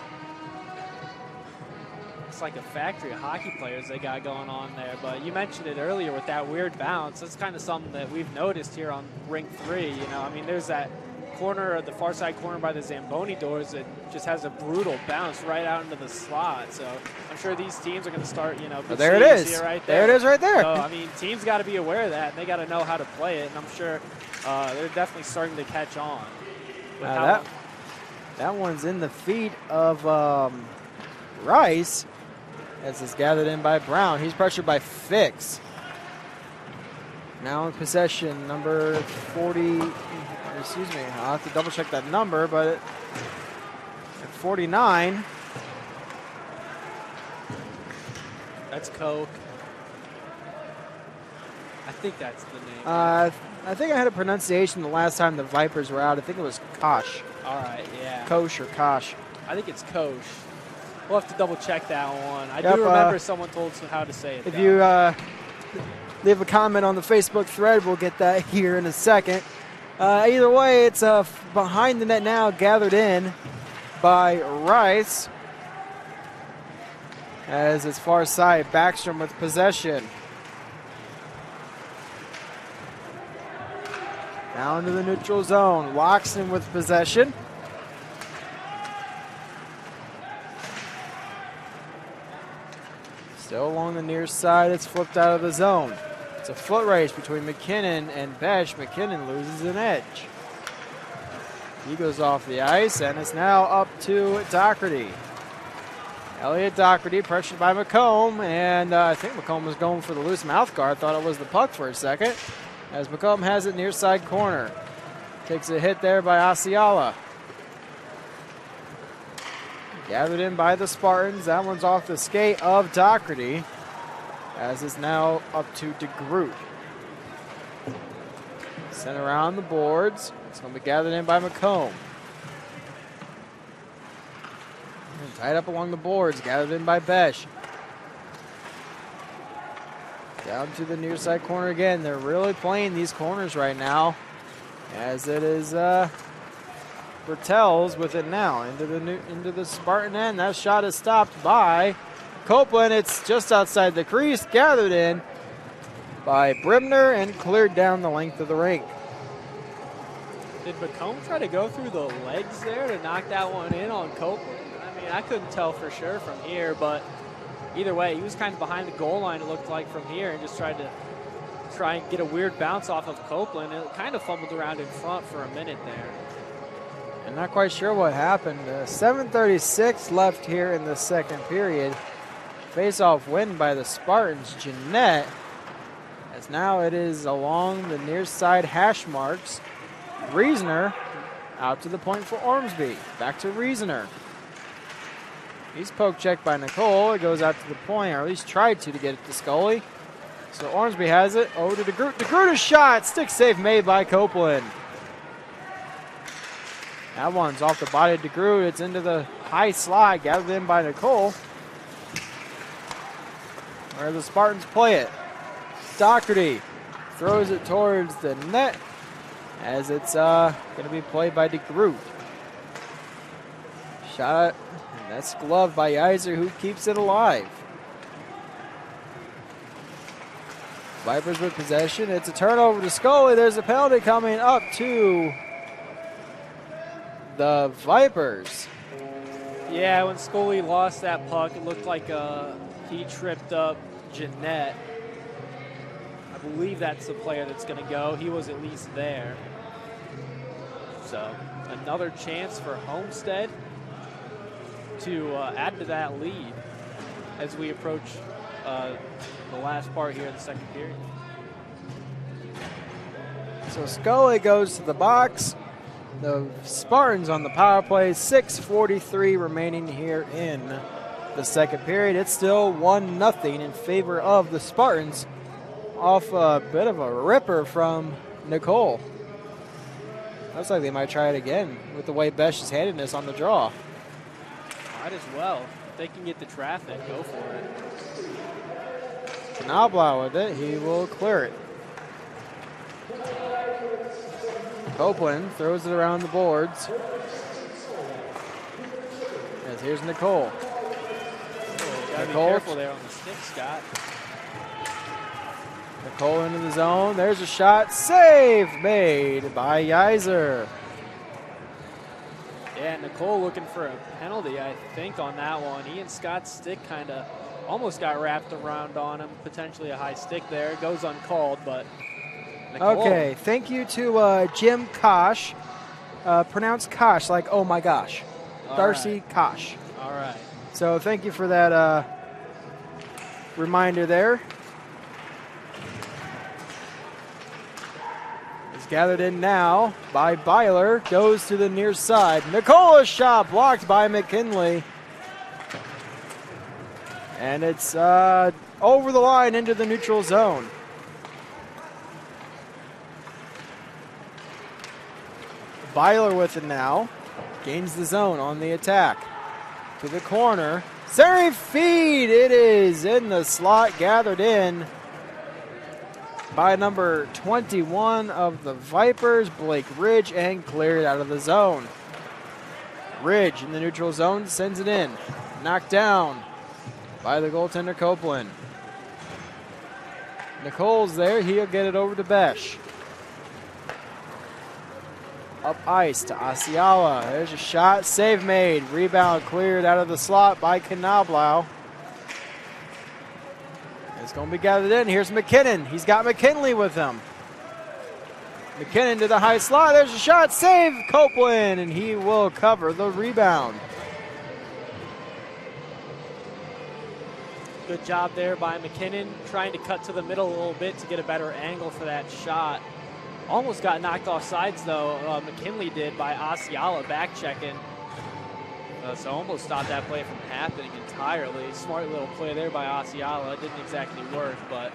just like a factory of hockey players they got going on there. But you mentioned it earlier with that weird bounce. That's kind of something that we've noticed here on Rink 3. You know, I mean, there's that corner, the far side corner by the Zamboni doors that just has a brutal bounce right out into the slot. So I'm sure these teams are going to start, you know, there it is. Right there it is right there. So, I mean, teams got to be aware of that, and they got to know how to play it. And I'm sure they're definitely starting to catch on. That one's in the feet of Rice as it's gathered in by Brown. He's pressured by Fix. Now in possession, number 40. Excuse me, I'll have to double check that number, but at 49. That's Coke. I think that's the name. I think I had a pronunciation the last time the Vipers were out. I think it was Kosh. All right, yeah. Kosh or Kosh. I think it's Kosh. We'll have to double check that one. I do remember someone told us how to say it. If you leave a comment on the Facebook thread, we'll get that here in a second. Either way, it's behind the net now, gathered in by Rice. As it's far side, Backstrom with possession. Down to the neutral zone, Loxton with possession. Still along the near side, it's flipped out of the zone. It's a foot race between McKinnon and Besh. McKinnon loses an edge. He goes off the ice, and it's now up to Doherty. Elliot Doherty pressured by McComb, and I think McComb was going for the loose mouth guard. Thought it was the puck for a second, as McComb has it near side corner. Takes a hit there by Asiala. Gathered in by the Spartans. That one's off the skate of Doherty, as it's now up to DeGroot. Sent around the boards. It's going to be gathered in by McComb. And tied up along the boards, gathered in by Besh. Down to the near side corner again. They're really playing these corners right now, as it is Bertels with it now into the Spartan end. That shot is stopped by Copeland. It's just outside the crease, gathered in by Brimner and cleared down the length of the rink. Did McComb try to go through the legs there to knock that one in on Copeland? I mean, I couldn't tell for sure from here, but either way, he was kind of behind the goal line, it looked like, from here, and just tried and get a weird bounce off of Copeland. It kind of fumbled around in front for a minute there. I'm not quite sure what happened. 7:36 left here in the second period. Face-off win by the Spartans. Jeanette, as now it is along the near side hash marks. Reasoner out to the point for Ormsby. Back to Reasoner. He's poke checked by Nicole. It goes out to the point, or at least tried to get it to Scully. So Ormsby has it. Over to DeGroot. DeGroot is shot. Stick save made by Copeland. That one's off the body of DeGroot. It's into the high slide, gathered in by Nicole. Where the Spartans play it. Doherty throws it towards the net, as it's going to be played by DeGroot. Shot, and that's gloved by Iser, who keeps it alive. Vipers with possession. It's a turnover to Scully. There's a penalty coming up to the Vipers. Yeah, when Scully lost that puck, it looked like he tripped up Jeanette. I believe that's the player that's going to go. He was at least there. So another chance for Homestead to add to that lead as we approach the last part here in the second period. So Scully goes to the box. The Spartans on the power play. 6:43 remaining here in the second period. It's still 1-0 in favor of the Spartans, off a bit of a ripper from Nicole. Looks like they might try it again with the way Besh is handling this on the draw. Might as well. If they can get the traffic, go for it. Knoblau with it. He will clear it. Copeland throws it around the boards. As here's Nicole. Oh, Gotta be Nicole. careful there on the stick, Scott. Nicole into the zone. There's a shot. Save made by Geyser. Yeah, Nicole looking for a penalty, I think, on that one. He and Scott's stick kind of almost got wrapped around on him. Potentially a high stick there. It goes uncalled, but Nicole. Okay, thank you to Jim Kosh. Pronounced Kosh like, oh my gosh. Darcy Kosh. All right. So thank you for that reminder there. It's gathered in now by Byler. Goes to the near side. Nicola's shot blocked by McKinley. And it's over the line into the neutral zone. Byler with it now. Gains the zone on the attack. To the corner. Centering feed. It is in the slot. Gathered in by number 21 of the Vipers, Blake Ridge, and cleared out of the zone. Ridge in the neutral zone sends it in. Knocked down by the goaltender Copeland. Nicole's there. He'll get it over to Besh. Up ice to Asiala. There's a shot. Save made. Rebound cleared out of the slot by Knoblau. It's going to be gathered in. Here's McKinnon. He's got McKinley with him. McKinnon to the high slot. There's a shot. Save Copeland, and he will cover the rebound. Good job there by McKinnon, trying to cut to the middle a little bit to get a better angle for that shot. Almost got knocked off sides, though. McKinley did by Asiala back checking. So almost stopped that play from happening entirely. Smart little play there by Asiala. It didn't exactly work, but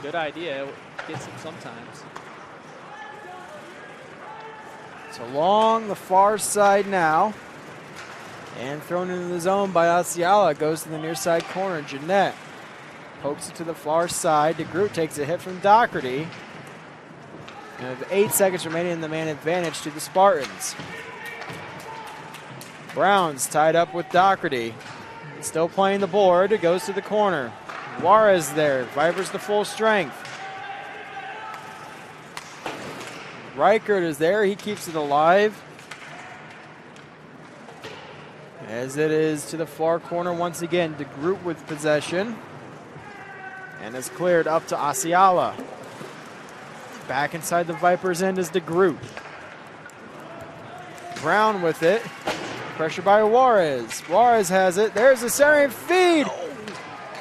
good idea. It gets him sometimes. So along the far side now. And thrown into the zone by Asiala. Goes to the near side corner. Jeanette pokes it to the far side. DeGroot takes a hit from Doherty. And with 8 seconds remaining in the man advantage to the Spartans. Browns tied up with Doherty. Still playing the board. It goes to the corner. Juarez there. Vipers to full strength. Reichert is there. He keeps it alive. As it is to the far corner once again. DeGroot with possession. And it's cleared up to Asiala. Back inside the Vipers' end is DeGroot. Brown with it. Pressure by Juarez. Juarez has it. There's a centering feed.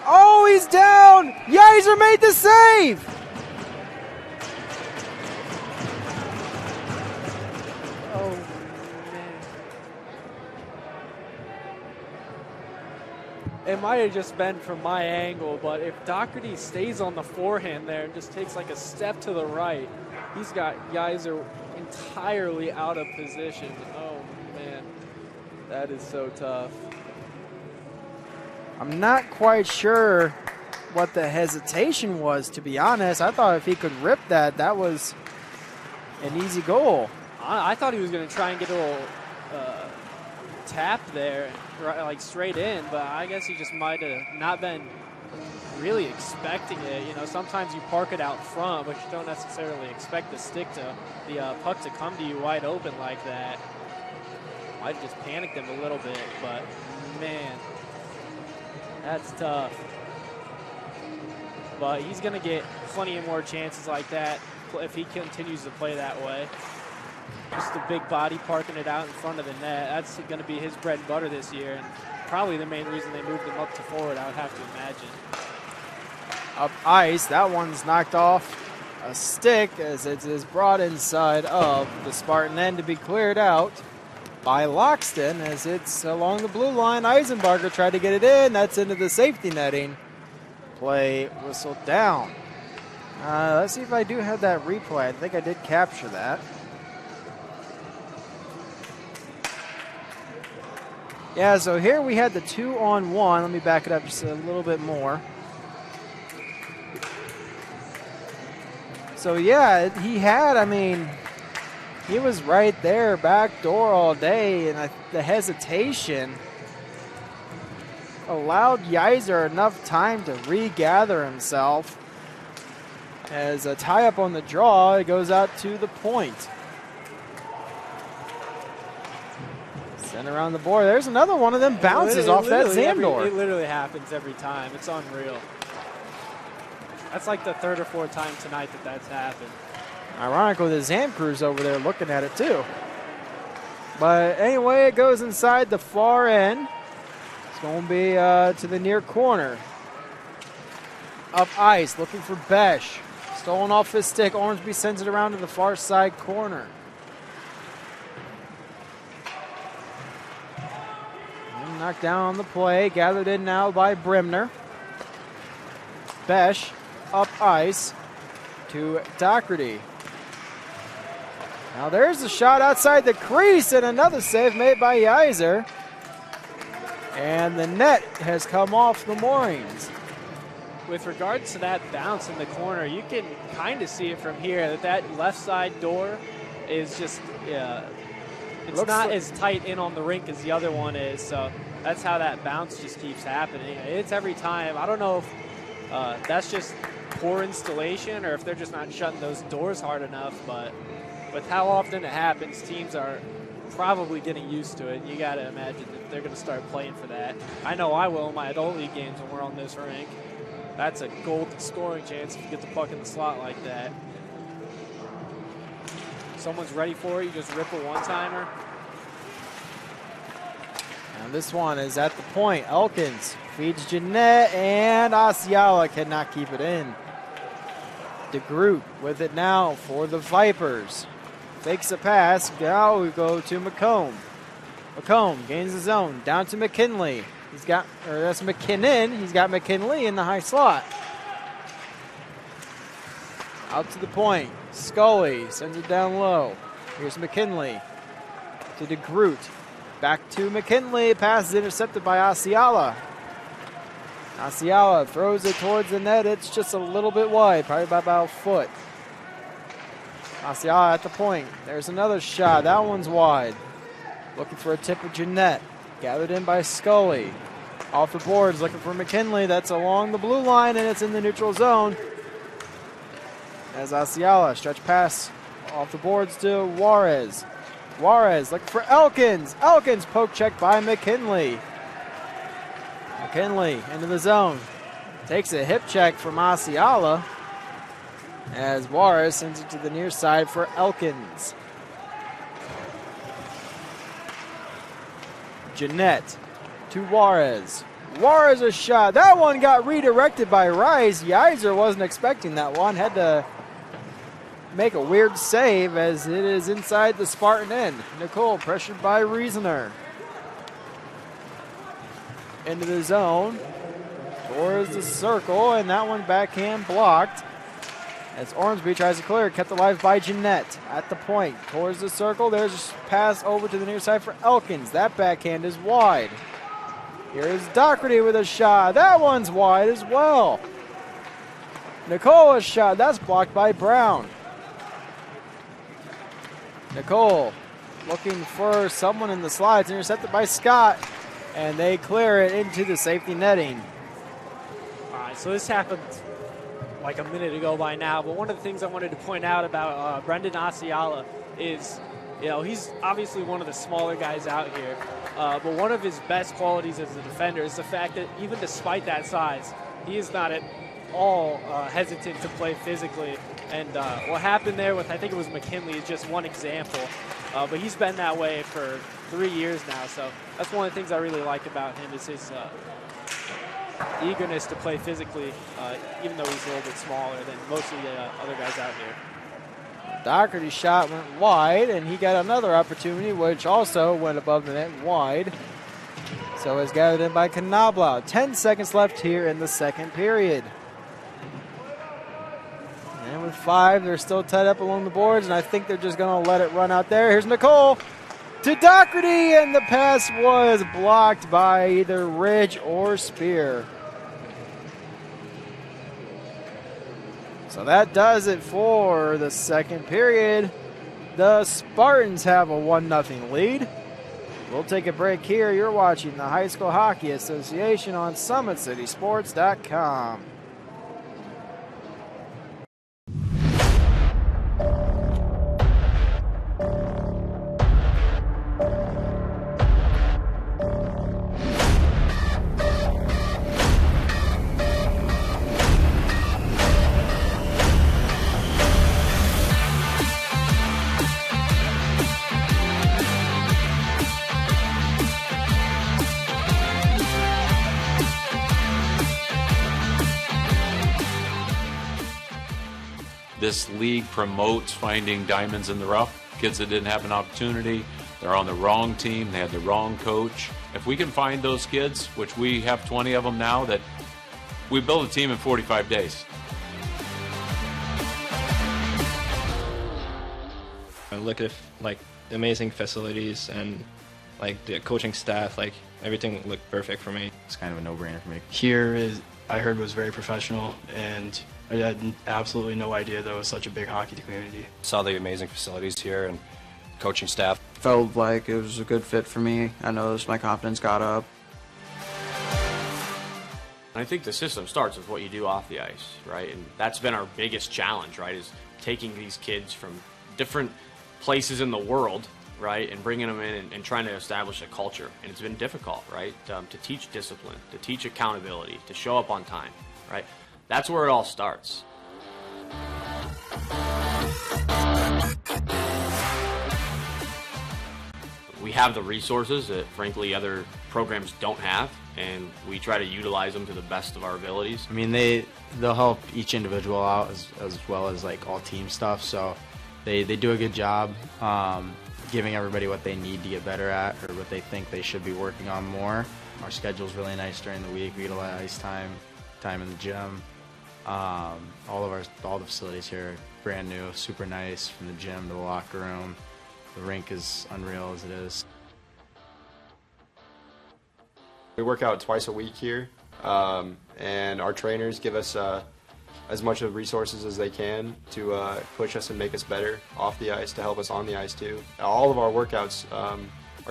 Oh, he's down. Geyser made the save. Oh, man. It might have just been from my angle, but if Doherty stays on the forehand there and just takes like a step to the right, he's got Geyser entirely out of position. Oh, man. That is so tough. I'm not quite sure what the hesitation was, to be honest. I thought if he could rip that, that was an easy goal. I thought he was going to try and get a little tap there, like straight in, but I guess he just might have not been really expecting it. You know, sometimes you park it out front, but you don't necessarily expect the puck to come to you wide open like that. Might have just panicked him a little bit, but man, that's tough. But he's going to get plenty of more chances like that if he continues to play that way. Just a big body parking it out in front of the net. That's going to be his bread and butter this year, and probably the main reason they moved him up to forward, I would have to imagine. Up ice, that one's knocked off a stick as it is brought inside of the Spartan end to be cleared out by Loxton as it's along the blue line. Eisenbarger tried to get it in. That's into the safety netting. Play whistled down. Let's see if I do have that replay. I think I did capture that. Yeah, so here we had the 2-on-1. Let me back it up just a little bit more. So yeah, he was right there, back door all day, and the hesitation. allowed Yeiser enough time to regather himself. As a tie-up on the draw, it goes out to the point. Send around the board. There's another one of them bounces off that Zandor. It literally happens every time. It's unreal. That's like the third or fourth time tonight that's happened. Ironically, the Zam crew's over there looking at it too. But anyway, it goes inside the far end. It's going to be to the near corner. Up ice, looking for Besh. Stolen off his stick. Ormsby sends it around to the far side corner. And knocked down on the play. Gathered in now by Brimner. Besh up ice to Doherty. Now there's a shot outside the crease and another save made by Yeiser. And the net has come off the moorings. With regards to that bounce in the corner, you can kind of see it from here that left side door is just, it's not as tight in on the rink as the other one is. So that's how that bounce just keeps happening. It's every time. I don't know if that's just poor installation or if they're just not shutting those doors hard enough, but with how often it happens, teams are probably getting used to it. You got to imagine that they're going to start playing for that. I know I will in my adult league games when we're on this rink. That's a golden scoring chance if you get the puck in the slot like that. Someone's ready for it, you just rip a one-timer. And this one is at the point. Elkins feeds Jeanette, and Asiala cannot keep it in. DeGroot with it now for the Vipers. Fakes a pass. Now we go to McComb. McComb gains the zone. Down to McKinley. That's McKinnon. He's got McKinley in the high slot. Out to the point. Scully sends it down low. Here's McKinley to DeGroot. Back to McKinley. Pass is intercepted by Asiala. Asiala throws it towards the net. It's just a little bit wide, probably by about a foot. Asiala at the point. There's another shot. That one's wide. Looking for a tip of Jeanette. Gathered in by Scully. Off the boards, looking for McKinley. That's along the blue line, and it's in the neutral zone. As Asiala stretch pass off the boards to Juarez. Juarez looking for Elkins. Elkins poke check by McKinley. McKinley into the zone. Takes a hip check from Asiala. As Juarez sends it to the near side for Elkins. Jeanette to Juarez. Juarez a shot. That one got redirected by Rice. Yeiser wasn't expecting that one. Had to make a weird save as it is inside the Spartan end. Nicole pressured by Reasoner. Into the zone. Towards the circle, and that one backhand blocked. As Ormsby tries to clear, kept alive by Jeanette at the point. Towards the circle, there's a pass over to the near side for Elkins. That backhand is wide. Here's Doherty with a shot. That one's wide as well. Nicola's shot, that's blocked by Brown. Nicole looking for someone in the slides, intercepted by Scott, and they clear it into the safety netting. All right, so this happened like a minute ago by now, but one of the things I wanted to point out about Brendan Asiala is, he's obviously one of the smaller guys out here, but one of his best qualities as a defender is the fact that even despite that size, he is not at all hesitant to play physically. And what happened there with, I think it was McKinley, is just one example, but he's been that way for 3 years now, so that's one of the things I really like about him is his eagerness to play physically, even though he's a little bit smaller than most of the other guys out here. Doherty's shot went wide, and he got another opportunity, which also went above the net wide. So it's gathered in by Knoblau. 10 seconds left here in the second period. And with 5, they're still tied up along the boards, and I think they're just going to let it run out there. Here's Nicole to Doherty, and the pass was blocked by either Ridge or Spear. So that does it for the second period. The Spartans have a 1-0 lead. We'll take a break here. You're watching the High School Hockey Association on SummitCitySports.com. This league promotes finding diamonds in the rough. Kids that didn't have an opportunity, they're on the wrong team, they had the wrong coach. If we can find those kids, which we have 20 of them now, that we build a team in 45 days. I look at like amazing facilities and like the coaching staff, like everything looked perfect for me. It's kind of a no-brainer for me. Here I heard was very professional, and I had absolutely no idea there was such a big hockey community. Saw the amazing facilities here and coaching staff. Felt like it was a good fit for me. I noticed my confidence got up. I think the system starts with what you do off the ice, right? And that's been our biggest challenge, right, is taking these kids from different places in the world, right, and bringing them in and trying to establish a culture. And it's been difficult, right, to teach discipline, to teach accountability, to show up on time, right? That's where it all starts. We have the resources that, frankly, other programs don't have, and we try to utilize them to the best of our abilities. I mean, they'll help each individual out as well as like all team stuff. So they do a good job giving everybody what they need to get better at or what they think they should be working on more. Our schedule's really nice during the week. We get a lot of ice time in the gym. All the facilities here are brand new, super nice, from the gym to the locker room. The rink is unreal as it is. We work out twice a week here, and our trainers give us as much of resources as they can to push us and make us better off the ice, to help us on the ice too. All of our workouts are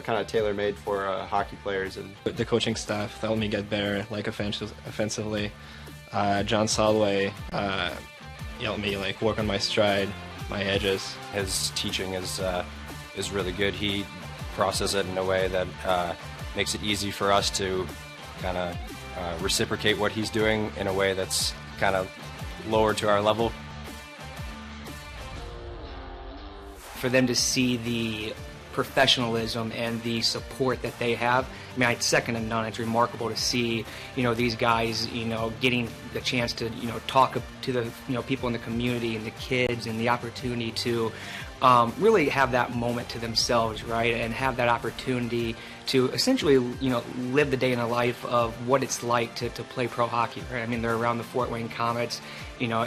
kind of tailor-made for hockey players. And the coaching staff helped me get better, like offensively. John Solway helped me like work on my stride, my edges. His teaching is really good. He processes it in a way that makes it easy for us to kind of reciprocate what he's doing in a way that's kind of lower to our level. For them to see the professionalism and the support that they have, I mean, it's second to none. It's remarkable to see, these guys, getting the chance to, talk to the, people in the community and the kids, and the opportunity to really have that moment to themselves, right? And have that opportunity to essentially, live the day in the life of what it's like to play pro hockey, right? I mean, they're around the Fort Wayne Comets.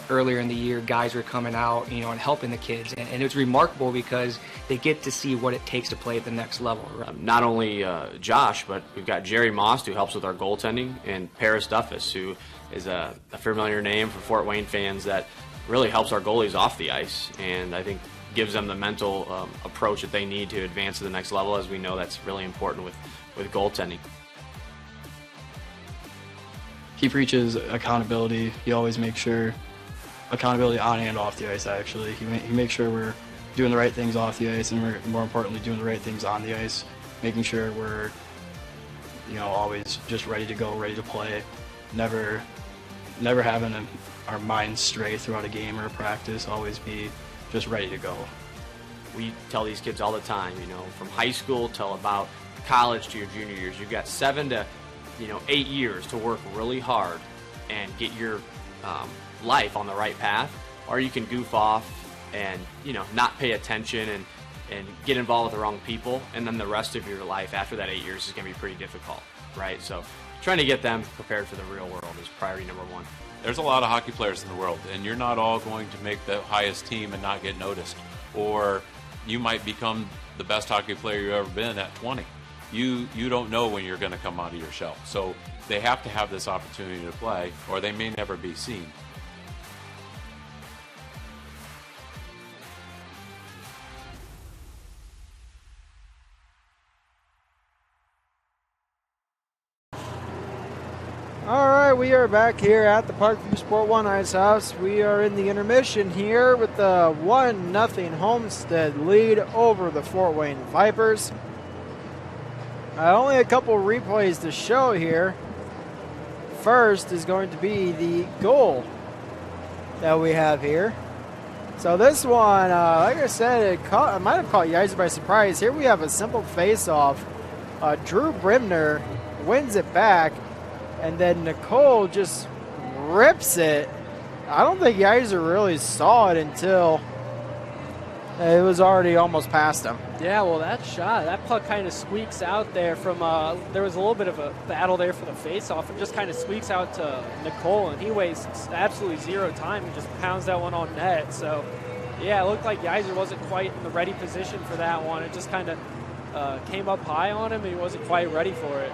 Earlier in the year, guys were coming out, and helping the kids. And it's remarkable because they get to see what it takes to play at the next level. Right? Not only Josh, but we've got Jerry Most, who helps with our goaltending, and Paris Duffus, who is a familiar name for Fort Wayne fans, that really helps our goalies off the ice, and I think gives them the mental approach that they need to advance to the next level, as we know that's really important with goaltending. He preaches accountability. He always makes sure accountability on and off the ice, actually. He makes sure we're doing the right things off the ice, and we're, more importantly, doing the right things on the ice, making sure we're, always just ready to go, ready to play, never having our minds stray throughout a game or a practice, always be just ready to go. We tell these kids all the time, from high school till about college to your junior years, you've got 7 to 8 years to work really hard and get your life on the right path, or you can goof off and not pay attention and get involved with the wrong people, and then the rest of your life after that 8 years is going to be pretty difficult, right? So trying to get them prepared for the real world is priority number one. There's a lot of hockey players in the world, and you're not all going to make the highest team and not get noticed, or you might become the best hockey player you've ever been at 20. You don't know when you're going to come out of your shell. So they have to have this opportunity to play, or they may never be seen. right, we are back here at the Parkview Sport 1 Ice House. We are in the intermission here with the 1-0 Homestead lead over the Fort Wayne Vipers. Only a couple replays to show here. First is going to be the goal that we have here. So this one, like I said, it might have caught you guys by surprise. Here we have a simple face-off. Drew Brimner wins it back, and then Nicole just rips it. I don't think Yeiser really saw it until it was already almost past him. Yeah, well, that puck kind of squeaks out there from, there was a little bit of a battle there for the face-off. It just kind of squeaks out to Nicole, and he wastes absolutely zero time and just pounds that one on net. So, yeah, it looked like Yeiser wasn't quite in the ready position for that one. It just kind of came up high on him, and he wasn't quite ready for it.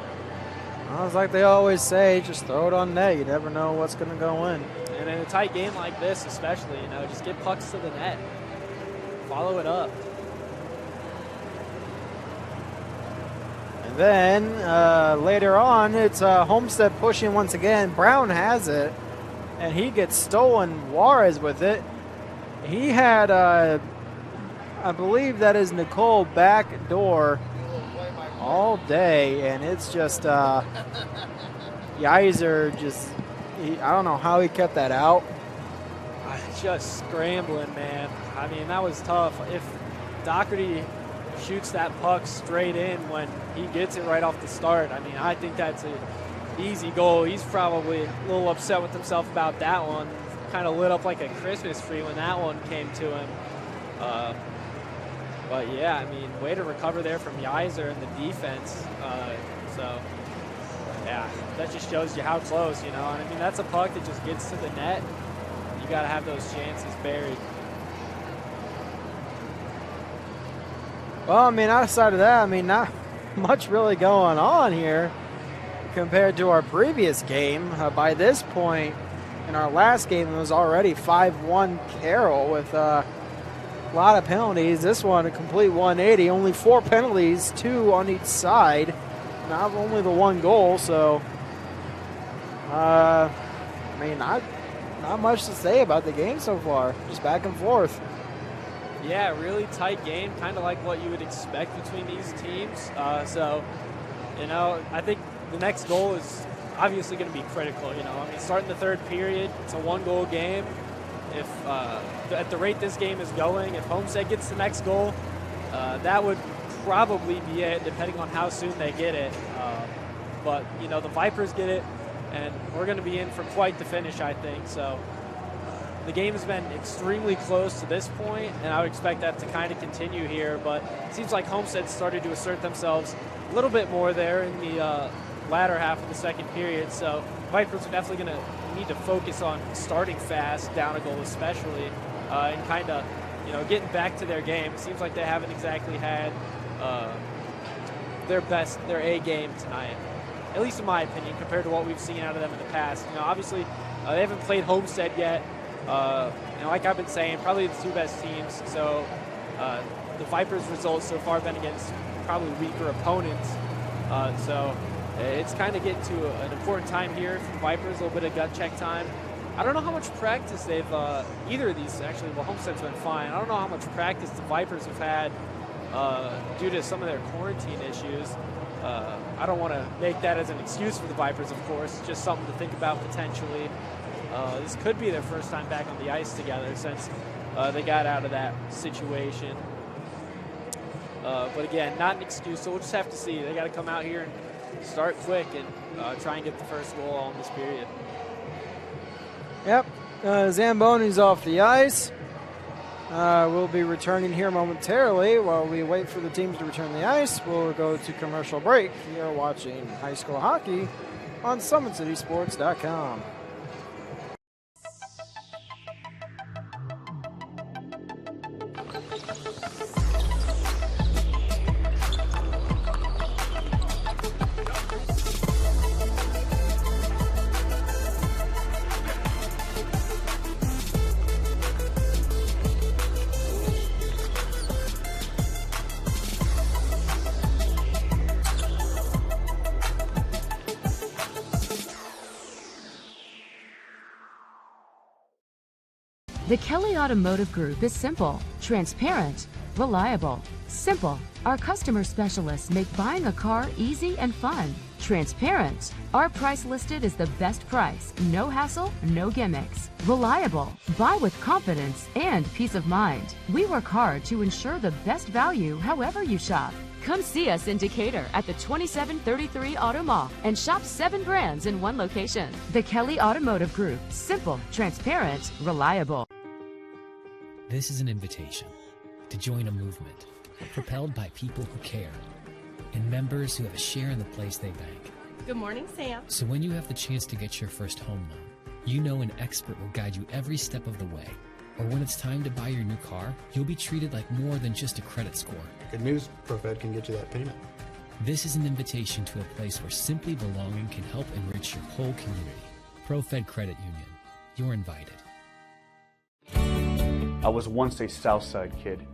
Well, it's like they always say, just throw it on net. You never know what's going to go in. And in a tight game like this especially, just get pucks to the net. Follow it up. And then later on, it's Homestead pushing once again. Brown has it, and he gets stolen. Juarez with it. He had, I believe that is Nicole back door all day, and it's just Yeiser just, I don't know how he kept that out. Just scrambling, man. I mean, that was tough. If Doherty shoots that puck straight in when he gets it right off the start, I mean, I think that's an easy goal. He's probably a little upset with himself about that one. Kind of lit up like a Christmas tree when that one came to him. But, yeah, I mean, way to recover there from Yeiser and the defense. So, yeah, that just shows you how close, And, I mean, that's a puck that just gets to the net. You got to have those chances buried. Well, I mean, outside of that, I mean, not much really going on here compared to our previous game. By this point, in our last game, it was already 5-1 Carroll with a lot of penalties. This one, a complete 180. Only 4 penalties, 2 on each side. Not only the 1 goal, so, I mean, not much to say about the game so far. Just back and forth. Yeah, really tight game, kind of like what you would expect between these teams. So, I think the next goal is obviously going to be critical. I mean, starting the third period, it's a 1-goal game. If at the rate this game is going, if Homestead gets the next goal, that would probably be it, depending on how soon they get it. But the Vipers get it, and we're going to be in for quite the finish, I think. So the game has been extremely close to this point, and I would expect that to kind of continue here. But it seems like Homestead started to assert themselves a little bit more there in the latter half of the second period. So Vipers are definitely going to need to focus on starting fast, down a goal especially, and kind of, getting back to their game. It seems like they haven't exactly had their A game tonight, at least in my opinion, compared to what we've seen out of them in the past. Obviously, they haven't played Homestead yet. Like I've been saying, probably the 2 best teams. So the Vipers' results so far have been against probably weaker opponents. So it's kind of getting to an important time here for the Vipers, a little bit of gut check time. I don't know how much practice they've, either of these actually, well, Homestead's been fine. I don't know how much practice the Vipers have had due to some of their quarantine issues. I don't want to make that as an excuse for the Vipers, of course. It's just something to think about potentially. This could be their first time back on the ice together since they got out of that situation. But again, not an excuse, so we'll just have to see. They got to come out here and start quick and try and get the first goal on this period. Yep, Zamboni's off the ice. We'll be returning here momentarily. While we wait for the teams to return the ice, we'll go to commercial break. You're watching high school hockey on SummitCitySports.com. The Kelly Automotive Group is simple, transparent, reliable. Simple. Our customer specialists make buying a car easy and fun. Transparent. Our price listed is the best price. No hassle, no gimmicks. Reliable. Buy with confidence and peace of mind. We work hard to ensure the best value however you shop. Come see us in Decatur at the 2733 Auto Mall and shop 7 brands in one location. The Kelly Automotive Group. Simple, transparent, reliable. This is an invitation to join a movement propelled by people who care and members who have a share in the place they bank. Good morning, Sam. So when you have the chance to get your first home loan, you know an expert will guide you every step of the way. Or when it's time to buy your new car, you'll be treated like more than just a credit score. Good news, ProFed can get you that payment. This is an invitation to a place where simply belonging can help enrich your whole community. ProFed Credit Union. You're invited. I was once a Southside kid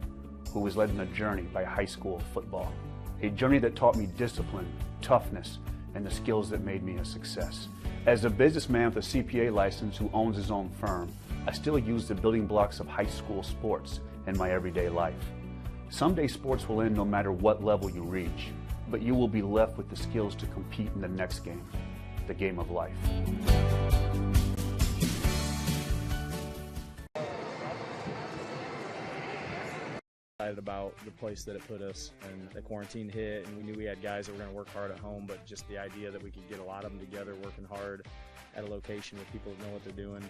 who was led on a journey by high school football. A journey that taught me discipline, toughness, and the skills that made me a success. As a businessman with a CPA license who owns his own firm, I still use the building blocks of high school sports in my everyday life. Someday sports will end no matter what level you reach, but you will be left with the skills to compete in the next game, the game of life. About the place that it put us, and the quarantine hit, and we knew we had guys that were going to work hard at home, but just the idea that we could get a lot of them together working hard at a location with people that know what they're doing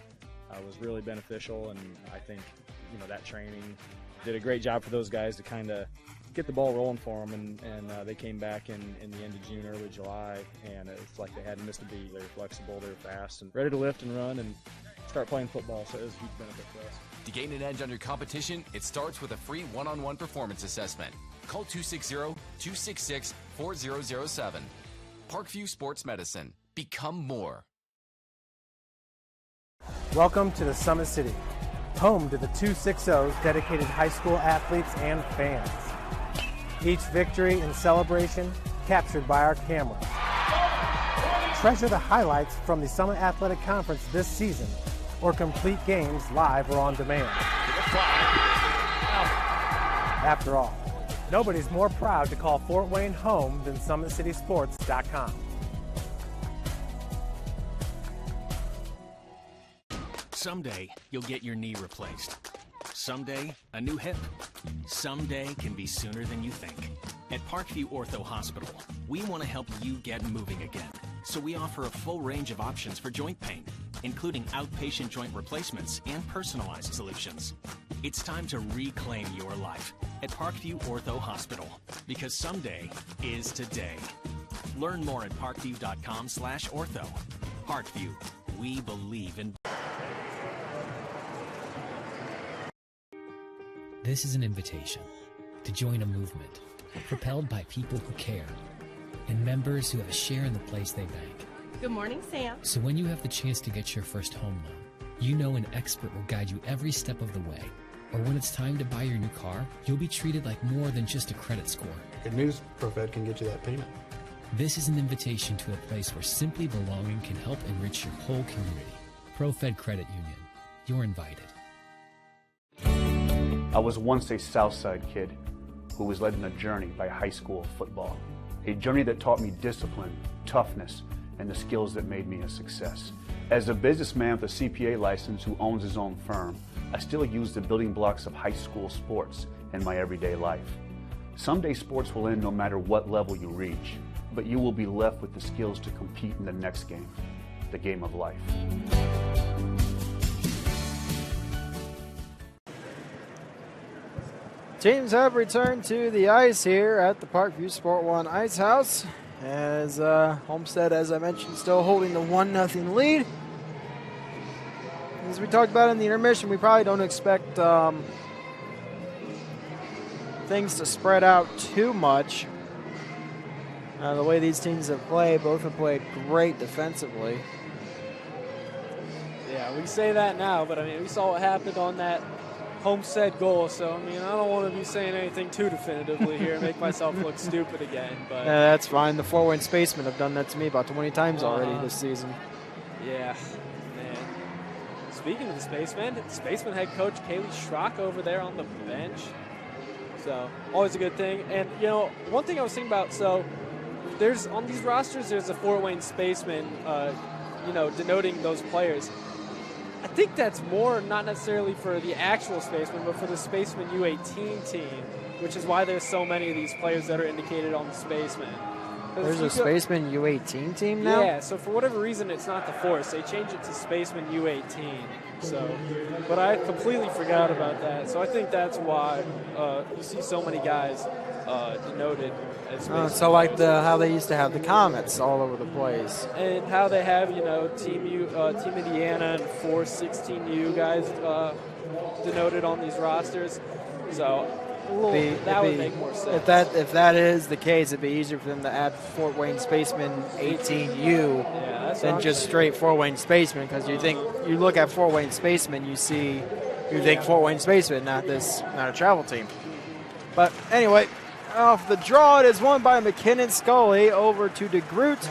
was really beneficial. And I think that training did a great job for those guys to kind of get the ball rolling for them, and they came back in the end of June, early July, and it's like they hadn't missed a beat. They were flexible, they were fast, and ready to lift and run and start playing football, so it was a huge benefit for us. To gain an edge on your competition, it starts with a free one-on-one performance assessment. Call 260-266-4007. Parkview Sports Medicine. Become more. Welcome to the Summit City, home to the 260's dedicated high school athletes and fans. Each victory and celebration captured by our camera. Treasure the highlights from the Summit Athletic Conference this season, or complete games live or on demand. After all, nobody's more proud to call Fort Wayne home than SummitCitySports.com. Someday, you'll get your knee replaced. Someday, a new hip. Someday can be sooner than you think. At Parkview Ortho Hospital, we want to help you get moving again. So we offer a full range of options for joint pain, including outpatient joint replacements and personalized solutions. It's time to reclaim your life at Parkview Ortho Hospital, because someday is today. Learn more at parkview.com/ortho. Parkview, we believe in. This is an invitation to join a movement propelled by people who care and members who have a share in the place they bank. Good morning, Sam. So when you have the chance to get your first home loan, you know an expert will guide you every step of the way. Or when it's time to buy your new car, you'll be treated like more than just a credit score. Good news, ProFed can get you that payment. This is an invitation to a place where simply belonging can help enrich your whole community. ProFed Credit Union. You're invited. I was once a Southside kid who was led on a journey by high school football. A journey that taught me discipline, toughness, and the skills that made me a success. As a businessman with a CPA license who owns his own firm, I still use the building blocks of high school sports in my everyday life. Someday sports will end no matter what level you reach, but you will be left with the skills to compete in the next game, the game of life. Teams have returned to the ice here at the Parkview Sport One Ice House, as Homestead, as I mentioned, still holding the 1-0 lead. As we talked about in the intermission, we probably don't expect things to spread out too much. The way these teams have played, both have played great defensively. Yeah, we say that now, but I mean, we saw what happened on that Homestead goal, so I mean, I don't want to be saying anything too definitively here and make myself look stupid again. But that's fine. The Fort Wayne Spacemen have done that to me about 20 times already this season. Yeah, man. speaking of the Spacemen head coach Kaylee Schrock over there on the bench. So always a good thing. And, you know, one thing I was thinking about, so there's on these rosters, there's a Fort Wayne Spaceman, you know, denoting those players. I think that's more not necessarily for the actual Spaceman, but for the Spaceman U18 team, which is why there's so many of these players that are indicated on the Spaceman. There's a Spaceman U18 team now? Yeah, so for whatever reason, it's not the Force. They changed it to Spaceman U18. So, but I completely forgot about that. So I think that's why you see so many guys denoted as Spaceman. So like how they used to have the Comets all over the place. And how they have, you know, Team Indiana and Force 16U guys denoted on these rosters. So that would make more sense. If that is the case, it'd be easier for them to add Fort Wayne Spaceman 18U than just straight Fort Wayne Spaceman, because you look at Fort Wayne Spaceman, you think Fort Wayne Spaceman, not a travel team. But anyway, off the draw, it is won by McKinnon Scully over to DeGroot.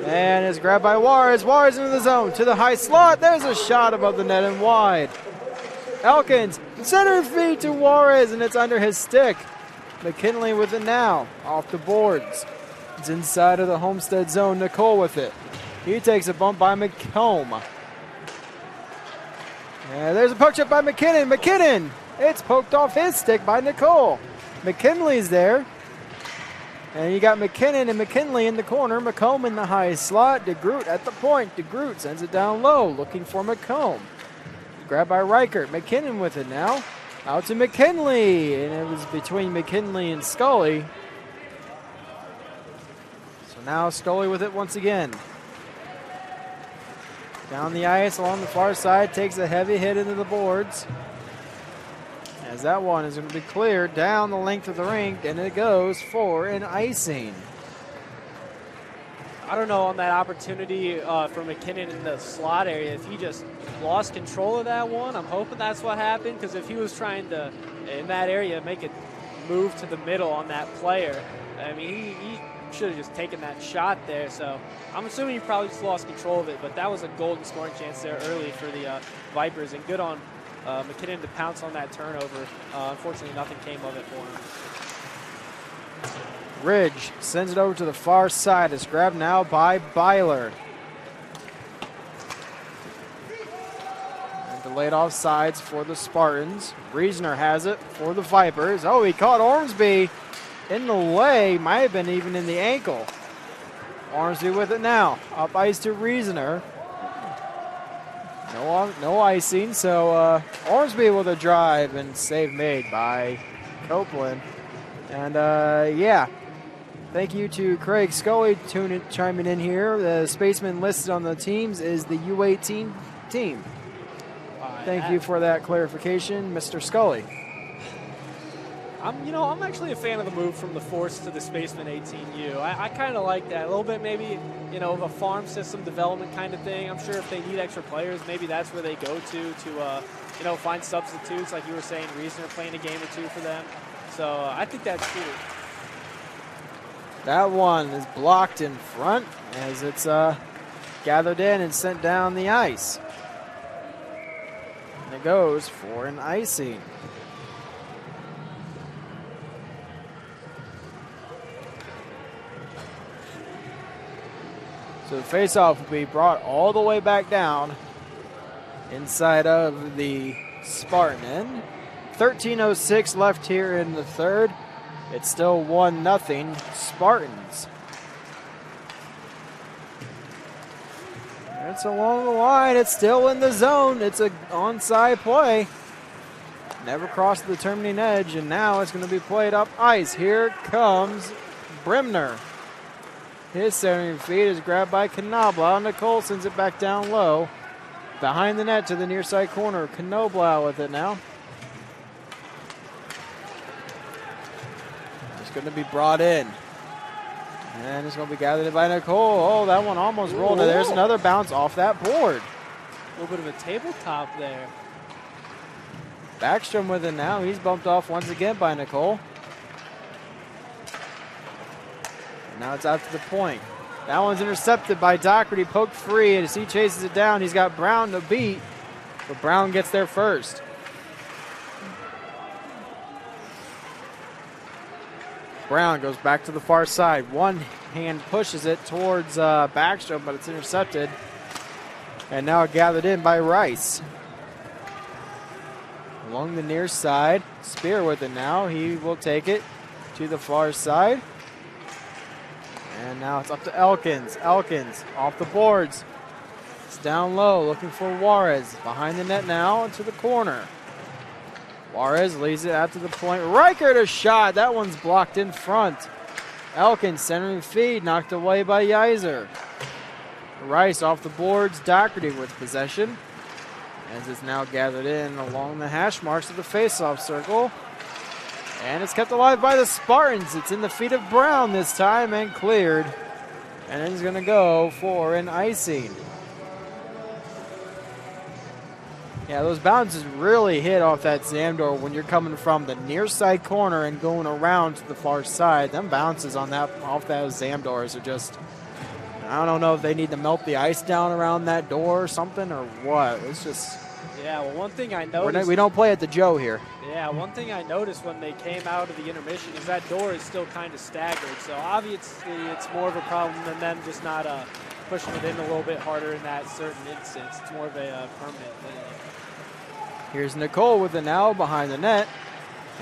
And is grabbed by Juarez. Juarez into the zone to the high slot. There's a shot above the net and wide. Elkins, center feed to Juarez, and it's under his stick. McKinley with it now, off the boards. It's inside of the Homestead zone. Nicole with it. He takes a bump by McComb. And there's a poke check by McKinnon. McKinnon, it's poked off his stick by Nicole. McKinley's there. And you got McKinnon and McKinley in the corner. McComb in the high slot. DeGroot at the point. DeGroot sends it down low, looking for McComb. Grabbed by Reichert. McKinnon with it now. Out to McKinley. And it was between McKinley and Scully. So now Scully with it once again. Down the ice along the far side. Takes a heavy hit into the boards. As that one is going to be cleared down the length of the rink. And it goes for an icing. I don't know on that opportunity for McKinnon in the slot area, if he just lost control of that one. I'm hoping that's what happened, because if he was trying to, in that area, make a move to the middle on that player, I mean, he should have just taken that shot there. So I'm assuming he probably just lost control of it, but that was a golden scoring chance there early for the Vipers, and good on McKinnon to pounce on that turnover. Unfortunately, nothing came of it for him. Ridge sends it over to the far side. It's grabbed now by Byler. And delayed off sides for the Spartans. Reasoner has it for the Vipers. Oh, he caught Ormsby in the leg. Might have been even in the ankle. Ormsby with it now. Up ice to Reasoner. No icing, so Ormsby with a drive and save made by Copeland. And yeah. Thank you to Craig Scully chiming in here. The Spaceman listed on the teams is the U18 team. Thank you for that clarification, Mr. Scully. I'm actually a fan of the move from the Force to the Spaceman 18U. I kind of like that. A little bit maybe, of a farm system development kind of thing. I'm sure if they need extra players, maybe that's where they go to find substitutes, like you were saying, Reasoner playing a game or two for them. So I think that's cool. That one is blocked in front as it's gathered in and sent down the ice. And it goes for an icing. So the faceoff will be brought all the way back down inside of the Spartan end. 13:06 left here in the third. It's still 1-0 Spartans. It's along the line. It's still in the zone. It's an onside play. Never crossed the terminating edge, and now it's going to be played up ice. Here comes Bremner. His centering feed is grabbed by Knoblau. Nicole sends it back down low. Behind the net to the near side corner. Knoblau with it now. Going to be brought in. And it's going to be gathered by Nicole. Oh, that one almost rolled. Ooh. There's another bounce off that board. A little bit of a tabletop there. Backstrom with it now. He's bumped off once again by Nicole. And now it's out to the point. That one's intercepted by Doherty, poked free, and as he chases it down, he's got Brown to beat. But Brown gets there first. Brown goes back to the far side. One hand pushes it towards Backstrom, but it's intercepted. And now gathered in by Rice. Along the near side. Spear with it now. He will take it to the far side. And now it's up to Elkins. Elkins off the boards. It's down low, looking for Juarez. Behind the net now into the corner. Juarez leads it out to the point. Reichert a shot. That one's blocked in front. Elkins centering feed, knocked away by Yeiser. Rice off the boards. Doherty with possession. As it's now gathered in along the hash marks of the faceoff circle. And it's kept alive by the Spartans. It's in the feet of Brown this time and cleared. And he's going to go for an icing. Yeah, those bounces really hit off that Zamdor when you're coming from the near side corner and going around to the far side. Them bounces on that off those Zamdors are just, I don't know if they need to melt the ice down around that door or something or what. It's just... Yeah, well, one thing I noticed... we don't play at the Joe here. Yeah, one thing I noticed when they came out of the intermission is that door is still kind of staggered. So obviously it's more of a problem than them just not pushing it in a little bit harder in that certain instance. It's more of a permanent thing. Here's Nicole with it now behind the net.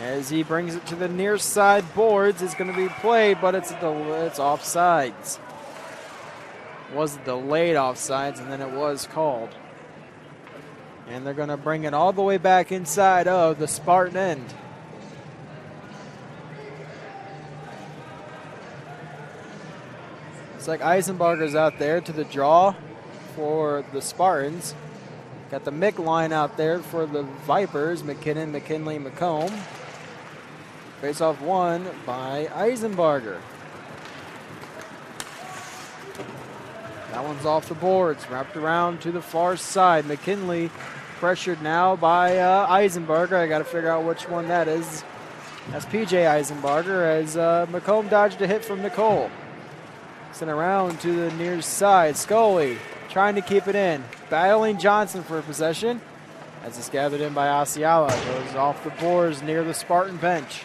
As he brings it to the near side boards, it's going to be played, but it's offsides. It was delayed offsides, and then it was called. And they're going to bring it all the way back inside of the Spartan end. It's like Eisenbarger's out there to the draw for the Spartans. Got the Mick line out there for the Vipers. McKinnon, McKinley, McComb. Face-off won by Eisenbarger. That one's off the boards. Wrapped around to the far side. McKinley pressured now by Eisenbarger. I got to figure out which one that is. That's PJ Eisenbarger as McComb dodged a hit from Nicole. Sent around to the near side. Scully trying to keep it in. Battling Johnson for possession. As it's gathered in by Asiala. Goes off the boards near the Spartan bench.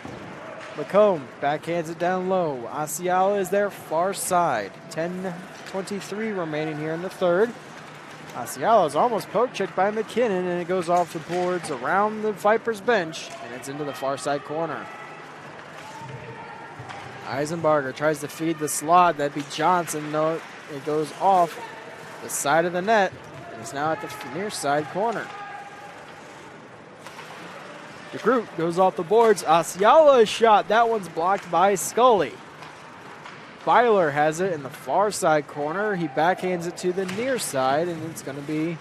McComb backhands it down low. Asiala is there far side. 10:23 remaining here in the third. Asiala is almost poke-checked by McKinnon, and it goes off the boards around the Vipers bench, and it's into the far side corner. Eisenbarger tries to feed the slot. That'd be Johnson. No, it goes off the side of the net, and it's now at the near side corner. DeGroot goes off the boards. Asiala's shot. That one's blocked by Scully. Byler has it in the far side corner. He backhands it to the near side, and it's going to be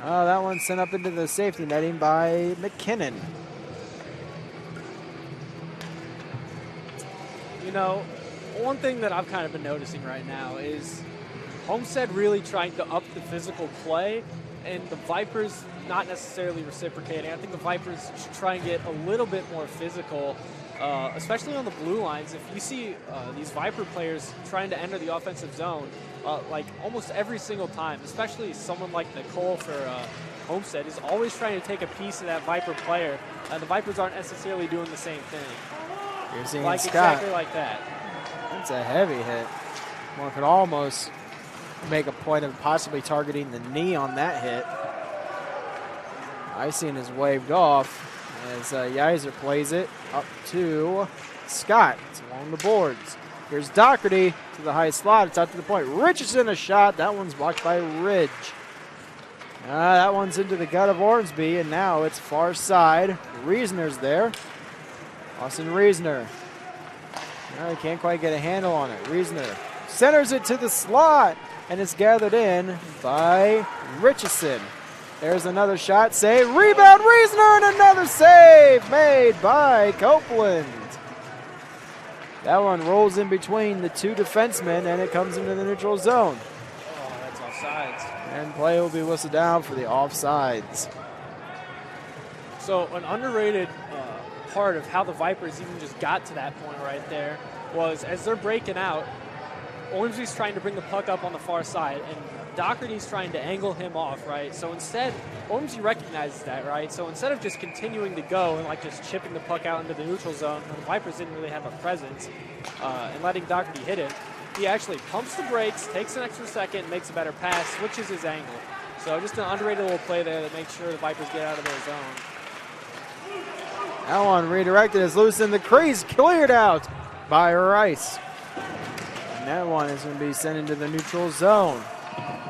that one sent up into the safety netting by McKinnon. You know, one thing that I've kind of been noticing right now is Homestead really trying to up the physical play, and the Vipers not necessarily reciprocating. I think the Vipers should try and get a little bit more physical, especially on the blue lines. If you see these Viper players trying to enter the offensive zone, like almost every single time, especially someone like Nicole for Homestead is always trying to take a piece of that Viper player. The Vipers aren't necessarily doing the same thing. You're seeing like Scott. Exactly like that. That's a heavy hit. One could almost make a point of possibly targeting the knee on that hit. Icing is waved off as Yeiser plays it up to Scott. It's along the boards. Here's Doherty to the high slot. It's out to the point. Richardson a shot. That one's blocked by Ridge. That one's into the gut of Ormsby, and now it's far side. Reasoner's there. Austin Reasoner. He can't quite get a handle on it. Reasoner centers it to the slot, and it's gathered in by Richardson. There's another shot, save, rebound, Reasoner, and another save made by Copeland. That one rolls in between the two defensemen, and it comes into the neutral zone. Oh, that's offsides. And play will be whistled down for the offsides. So an underrated part of how the Vipers even just got to that point right there was as they're breaking out, Ormsby's trying to bring the puck up on the far side, and Doherty's trying to angle him off, right? So instead, Ormsby recognizes that, right? So instead of just continuing to go and like just chipping the puck out into the neutral zone, the Vipers didn't really have a presence, and letting Doherty hit it, he actually pumps the brakes, takes an extra second, makes a better pass, switches his angle. So just an underrated little play there that makes sure the Vipers get out of their zone. That one redirected is loose in the crease, cleared out by Rice. And that one is going to be sent into the neutral zone.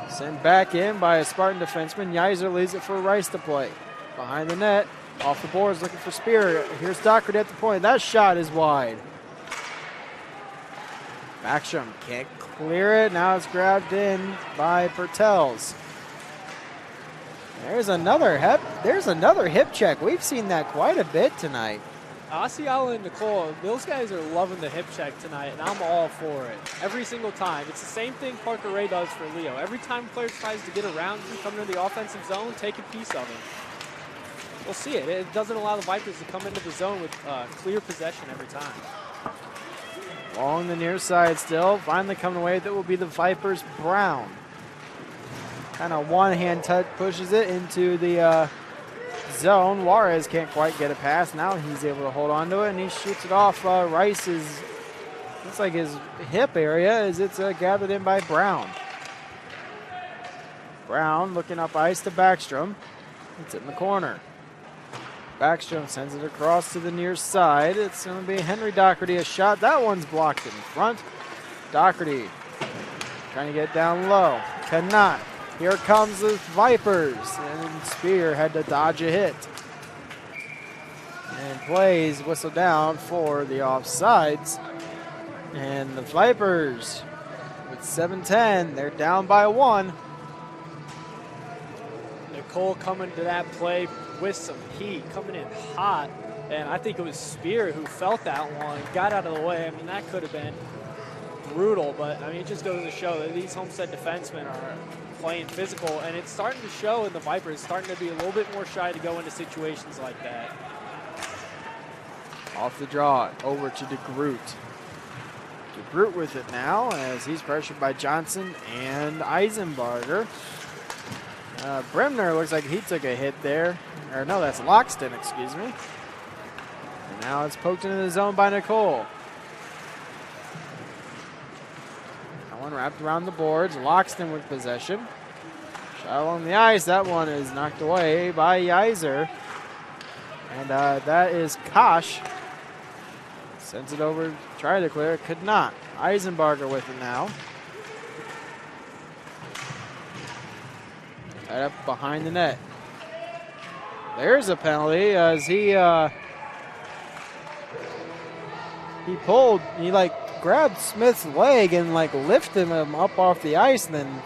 Sent back in by a Spartan defenseman. Yeiser leaves it for Rice to play. Behind the net, off the boards, looking for Spear. Here's Doherty at the point. That shot is wide. Backstrom can't clear it. Now it's grabbed in by Bertels. There's another hip check. We've seen that quite a bit tonight. Asiala and Nicole, those guys are loving the hip check tonight, and I'm all for it. Every single time. It's the same thing Parker Ray does for Leo. Every time a player tries to get around you, come into the offensive zone, take a piece of it. We'll see it. It doesn't allow the Vipers to come into the zone with clear possession every time. Along the near side still. Finally coming away. That will be the Vipers' Brown. Kind of one-hand touch pushes it into the zone. Juarez can't quite get a pass. Now he's able to hold on to it, and he shoots it off Rice's, looks like his hip area as it's gathered in by Brown. Brown looking up ice to Backstrom. It's in the corner. Backstrom sends it across to the near side. It's going to be Henry Doherty, a shot. That one's blocked in front. Doherty trying to get down low. Cannot. Here comes the Vipers, and Spear had to dodge a hit. And plays whistle down for the offsides. And the Vipers, with 7-10, they're down by 1. Nicole coming to that play with some heat, coming in hot. And I think it was Spear who felt that one, got out of the way. I mean, that could have been brutal, but I mean, it just goes to show that these Homestead defensemen are playing physical, and it's starting to show in the Vipers, starting to be a little bit more shy to go into situations like that. Off the draw, over to DeGroot. DeGroot with it now as he's pressured by Johnson and Eisenbarger. Bremner looks like he took a hit there. Or no, that's Loxton, excuse me. And now it's poked into the zone by Nicole. One wrapped around the boards. Loxton with possession. Shot along the ice. That one is knocked away by Yeiser. And that is Kosh. Sends it over, tried to clear it, could not. Eisenbarger with it now. Right up behind the net. There's a penalty as he pulled, he grabbed Smith's leg and lifted him up off the ice and then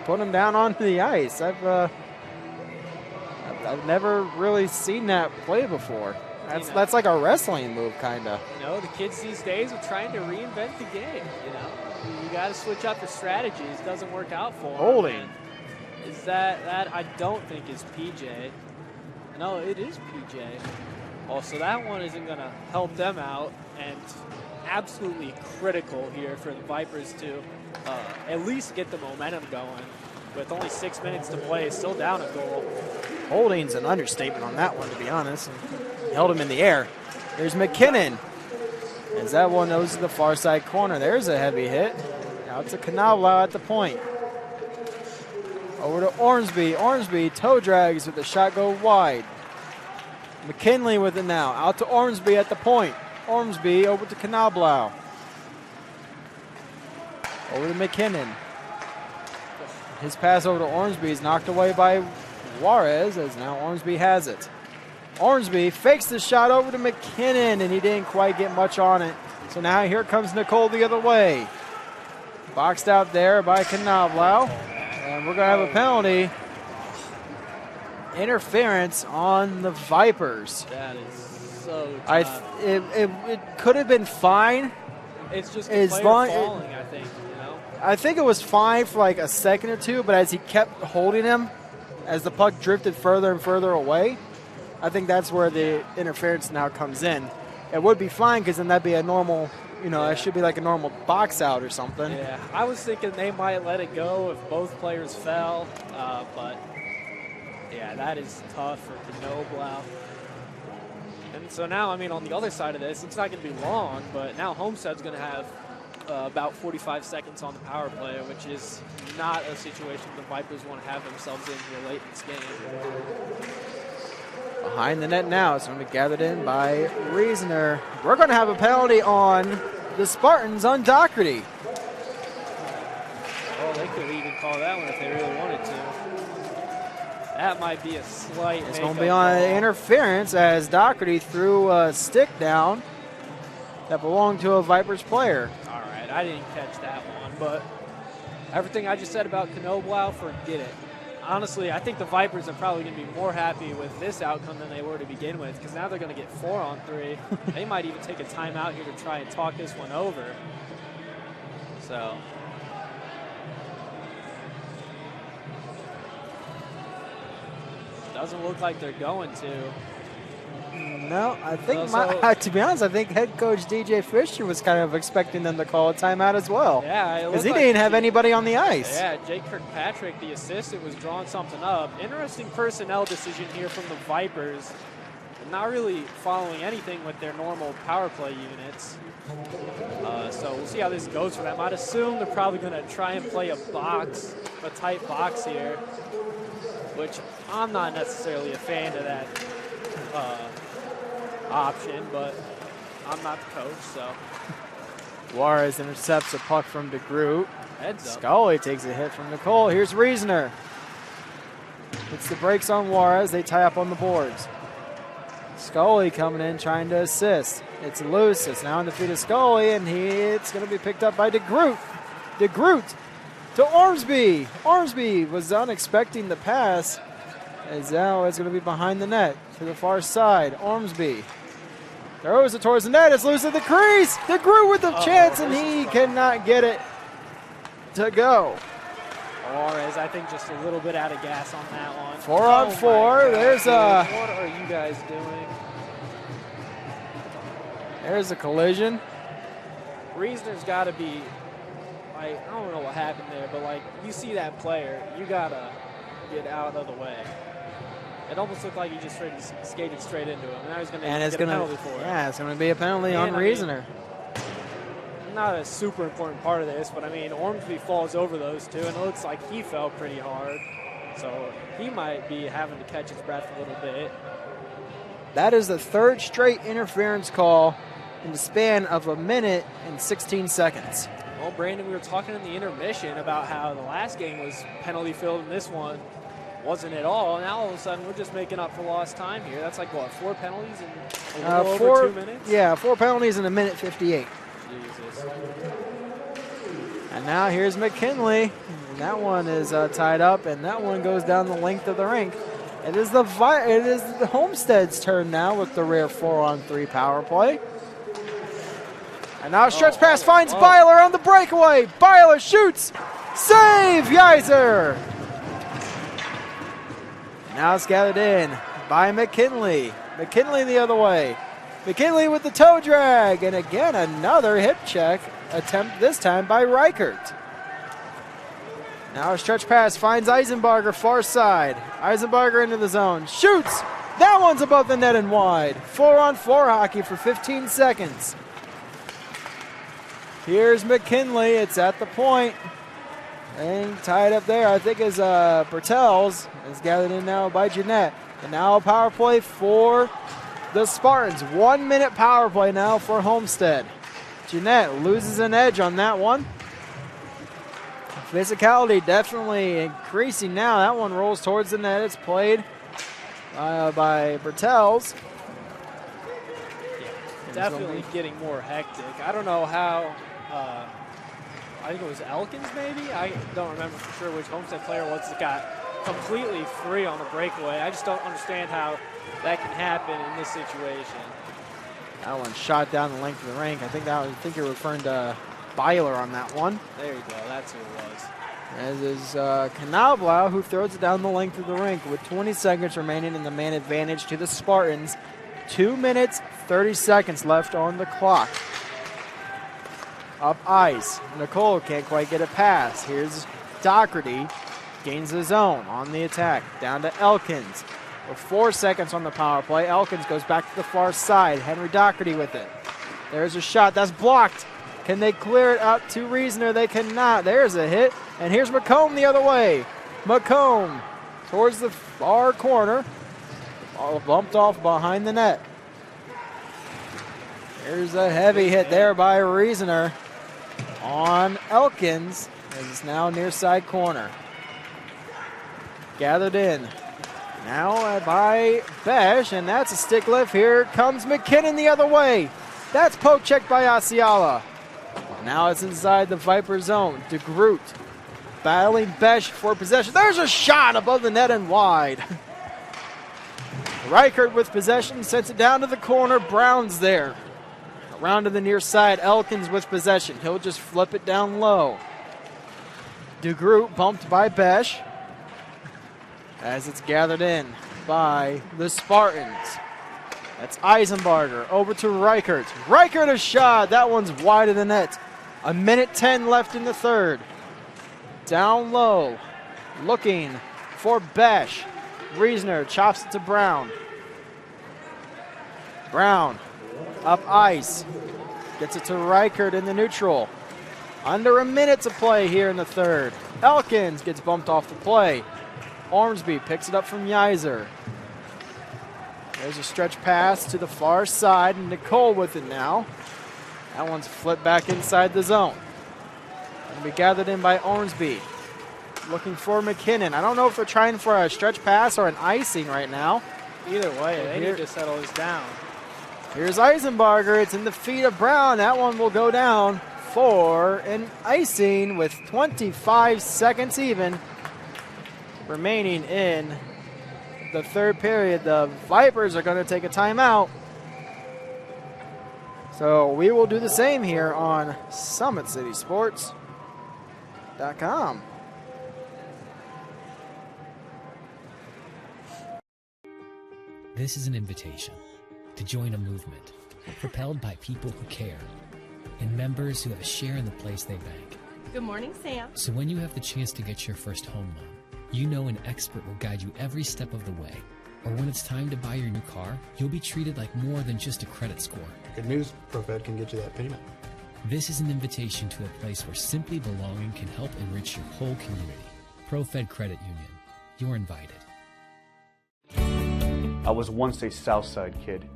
put him down onto the ice. I've never really seen that play before. That's like a wrestling move, kind of. You know, the kids these days are trying to reinvent the game. You know, you got to switch up the strategies. It doesn't work out for them. Holding. Is that I don't think is PJ. No, it is PJ. Also, that one isn't going to help them out, and absolutely critical here for the Vipers to at least get the momentum going. With only 6 minutes to play, still down a goal. Holding's an understatement on that one, to be honest. He held him in the air. There's McKinnon. As that one goes to the far side corner. There's a heavy hit. Out to Canavlau at the point. Over to Ormsby. Ormsby toe drags with the shot go wide. McKinley with it now. Out to Ormsby at the point. Ormsby over to Canablau. Over to McKinnon. His pass over to Ormsby is knocked away by Juarez as now Ormsby has it. Ormsby fakes the shot over to McKinnon and he didn't quite get much on it. So now here comes Nicole the other way. Boxed out there by Canablau. And we're going to have a penalty. Interference on the Vipers. That is so tough. It could have been fine. It's just the player falling, I think. You know? I think it was fine for a second or two, but as he kept holding him, as the puck drifted further and further away, I think that's where the interference now comes in. It would be fine because then that'd be a normal It should be like a normal box out or something. Yeah, I was thinking they might let it go if both players fell, but yeah, that is tough for Knoblau. And so now, I mean, on the other side of this, it's not going to be long, but now Homestead's going to have about 45 seconds on the power play, which is not a situation the Vipers want to have themselves in here late in this game. Behind the net now, it's going to be gathered in by Reasoner. We're going to have a penalty on the Spartans on Doherty. Oh, they could even call that one if they really wanted to. That might be a slight It's going to be on interference as Doherty threw a stick down that belonged to a Vipers player. All right, I didn't catch that one, but everything I just said about Knoblau, forget it. Honestly, I think the Vipers are probably going to be more happy with this outcome than they were to begin with, because now they're going to get 4-on-3. They might even take a timeout here to try and talk this one over. So doesn't look like they're going to. No, I think, to be honest, I think head coach DJ Fisher was kind of expecting them to call a timeout as well. Yeah, because he didn't have anybody on the ice. Yeah, Jake Kirkpatrick, the assistant, was drawing something up. Interesting personnel decision here from the Vipers. Not really following anything with their normal power play units. So we'll see how this goes for them. I'd assume they're probably going to try and play a tight box here, which I'm not necessarily a fan of that option, but I'm not the coach, so. Juarez intercepts a puck from DeGroot. Heads up. Scully takes a hit from Nicole. Here's Reasoner. It's the brakes on Juarez. They tie up on the boards. Scully coming in trying to assist. It's loose. It's now on the feet of Scully, and it's going to be picked up by DeGroot. DeGroot to Ormsby. Ormsby was unexpecting the pass, as now it's going to be behind the net to the far side. Ormsby throws it towards the net. It's loose at the crease. DeGroot with the chance, and he cannot get it to go. Juarez, I think, just a little bit out of gas on that one. 4-on-4. There's a. What are you guys doing? There's a collision. Reasoner's got to be. I don't know what happened there, but you see that player, you gotta get out of the way. It almost looked like he just skated straight into him, and now he's going to get a penalty for it. Yeah, it's going to be a penalty on Reasoner. Not a super important part of this, but I mean, Ormsby falls over those two, and it looks like he fell pretty hard. So he might be having to catch his breath a little bit. That is the third straight interference call in the span of a minute and 16 seconds. Well, Brandon, we were talking in the intermission about how the last game was penalty filled, and this one wasn't at all. Now all of a sudden we're just making up for lost time here. That's like, what, 4 penalties in a little over 2 minutes? Yeah, 4 penalties in a minute 58. Jesus. And now here's McKinley. And that one is tied up, and that one goes down the length of the rink. It is the Homestead's turn now with the rare 4-on-3 power play. And now a stretch pass finds Byler on the breakaway. Byler shoots. Save, Yeiser. Now it's gathered in by McKinley. McKinley the other way. McKinley with the toe drag. And again, another hip check attempt, this time by Reichert. Now a stretch pass finds Eisenbarger far side. Eisenbarger into the zone. Shoots. That one's above the net and wide. 4-on-4 hockey for 15 seconds. Here's McKinley. It's at the point. And tied up there, I think, is Bertels. Is gathered in now by Jeanette. And now a power play for the Spartans. 1 minute power play now for Homestead. Jeanette loses an edge on that one. Physicality definitely increasing now. That one rolls towards the net. It's played by Bertels. Yeah, definitely getting more hectic. I don't know how. I think it was Elkins, maybe? I don't remember for sure which Homestead player was that got completely free on the breakaway. I just don't understand how that can happen in this situation. That one shot down the length of the rink. I think you're referring to Byler on that one. There you go. That's who it was. As is Knoblau, who throws it down the length of the rink with 20 seconds remaining in the man advantage to the Spartans. 2 minutes, 30 seconds left on the clock. Up ice. Nicole can't quite get a pass. Here's Doherty. Gains the zone on the attack. Down to Elkins. With 4 seconds on the power play. Elkins goes back to the far side. Henry Doherty with it. There's a shot. That's blocked. Can they clear it out to Reasoner? They cannot. There's a hit. And here's McComb the other way. McComb towards the far corner. All bumped off behind the net. There's a heavy hit there by Reasoner on Elkins, as it's now near side corner. Gathered in. Now by Besh, and that's a stick lift. Here comes McKinnon the other way. That's poke checked by Asiala. Now it's inside the Viper zone. DeGroot battling Besh for possession. There's a shot above the net and wide. Reichert with possession, sends it down to the corner. Brown's there. Around to the near side. Elkins with possession. He'll just flip it down low. DeGroot bumped by Besh as it's gathered in by the Spartans. That's Eisenbarger over to Reichert. Reichert a shot. That one's wide of the net. 1:10 left in the third. Down low. Looking for Besh. Reasoner chops it to Brown. Brown up ice. Gets it to Reichert in the neutral. Under a minute to play here in the third. Elkins gets bumped off the play. Ormsby picks it up from Yiser. There's a stretch pass to the far side, and Nicole with it now. That one's flipped back inside the zone. Going to be gathered in by Ormsby. Looking for McKinnon. I don't know if they're trying for a stretch pass or an icing right now. Either way, they need to settle this down. Here's Eisenbarger. It's in the feet of Brown. That one will go down for an icing with 25 seconds even remaining in the third period. The Vipers are going to take a timeout. So we will do the same here on SummitCitySports.com. This is an invitation to join a movement propelled by people who care and members who have a share in the place they bank. Good morning, Sam. So when you have the chance to get your first home loan, you know an expert will guide you every step of the way. Or when it's time to buy your new car, you'll be treated like more than just a credit score. Good news, ProFed can get you that payment. This is an invitation to a place where simply belonging can help enrich your whole community. ProFed Credit Union. You're invited. I was once a Southside kid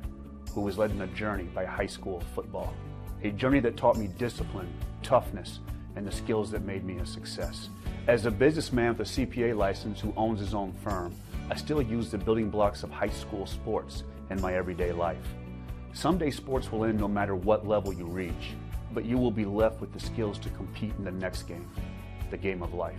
who was led on a journey by high school football. A journey that taught me discipline, toughness, and the skills that made me a success. As a businessman with a CPA license who owns his own firm, I still use the building blocks of high school sports in my everyday life. Someday sports will end no matter what level you reach, but you will be left with the skills to compete in the next game, the game of life.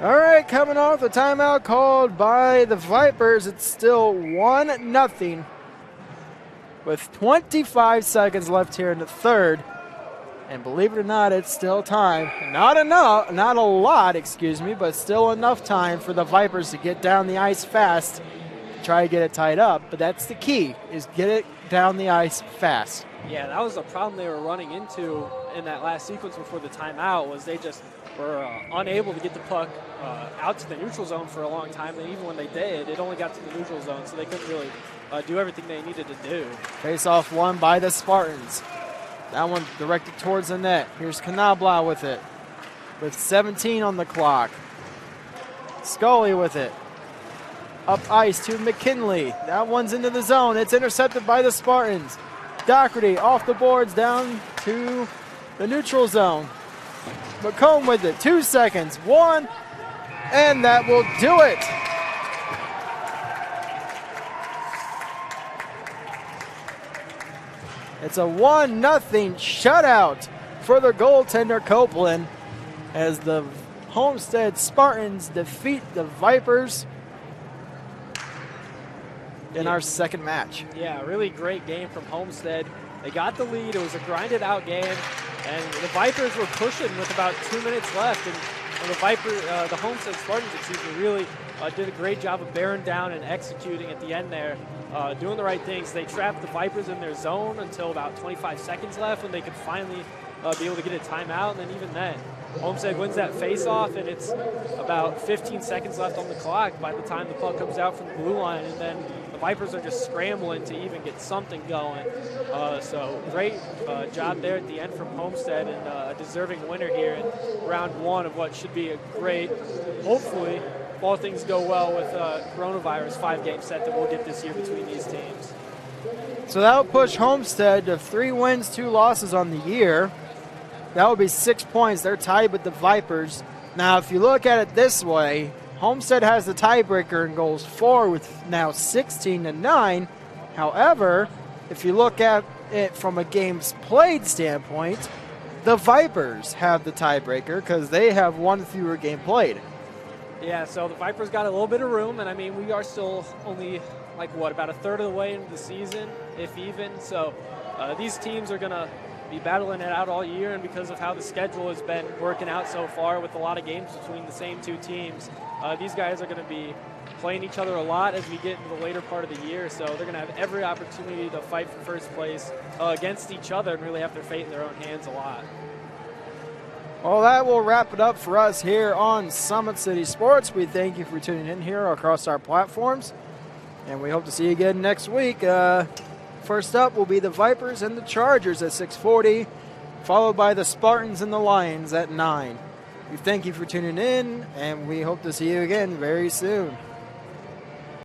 All right, coming off the timeout called by the Vipers. It's still 1-0 with 25 seconds left here in the third. And believe it or not, it's still time. Not a lot, but still enough time for the Vipers to get down the ice fast, try to get it tied up. But that's the key, is get it down the ice fast. Yeah, that was the problem they were running into in that last sequence before the timeout, was they just were unable to get the puck out to the neutral zone for a long time. And even when they did, it only got to the neutral zone, so they couldn't really do everything they needed to do. Face-off won by the Spartans. That one directed towards the net. Here's Knoblau with it, with 17 on the clock. Scully with it. Up ice to McKinley. That one's into the zone. It's intercepted by the Spartans. Doherty off the boards down to the neutral zone. McComb with it. 2 seconds. 1. And that will do it. It's a 1-0 shutout for the goaltender Copeland as the Homestead Spartans defeat the Vipers in our second match. Yeah, really great game from Homestead. They got the lead. It was a grinded out game, and the Vipers were pushing with about 2 minutes left, and And the Homestead Spartans, really did a great job of bearing down and executing at the end there, doing the right things. They trapped the Vipers in their zone until about 25 seconds left when they could finally be able to get a timeout, and then even then, Homestead wins that face-off, and it's about 15 seconds left on the clock by the time the puck comes out from the blue line, and then the Vipers are just scrambling to even get something going. So great job there at the end from Homestead, and a deserving winner here in round one of what should be a great, hopefully, if all things go well with coronavirus 5-game set that we'll get this year between these teams. So that will push Homestead to 3 wins, 2 losses on the year. That would be 6 points. They're tied with the Vipers. Now, if you look at it this way, Homestead has the tiebreaker in goals for with now 16-9. However, if you look at it from a games played standpoint, the Vipers have the tiebreaker because they have 1 fewer game played. Yeah, so the Vipers got a little bit of room, and I mean, we are still only about a third of the way into the season, if even. So these teams are going to be battling it out all year, and because of how the schedule has been working out so far with a lot of games between the same 2 teams, these guys are going to be playing each other a lot as we get into the later part of the year. So they're going to have every opportunity to fight for first place against each other and really have their fate in their own hands a lot. Well, that will wrap it up for us here on Summit City Sports. We thank you for tuning in here across our platforms, and we hope to see you again next week. First up will be the Vipers and the Chargers at 6:40, followed by the Spartans and the Lions at 9. We thank you for tuning in, and we hope to see you again very soon.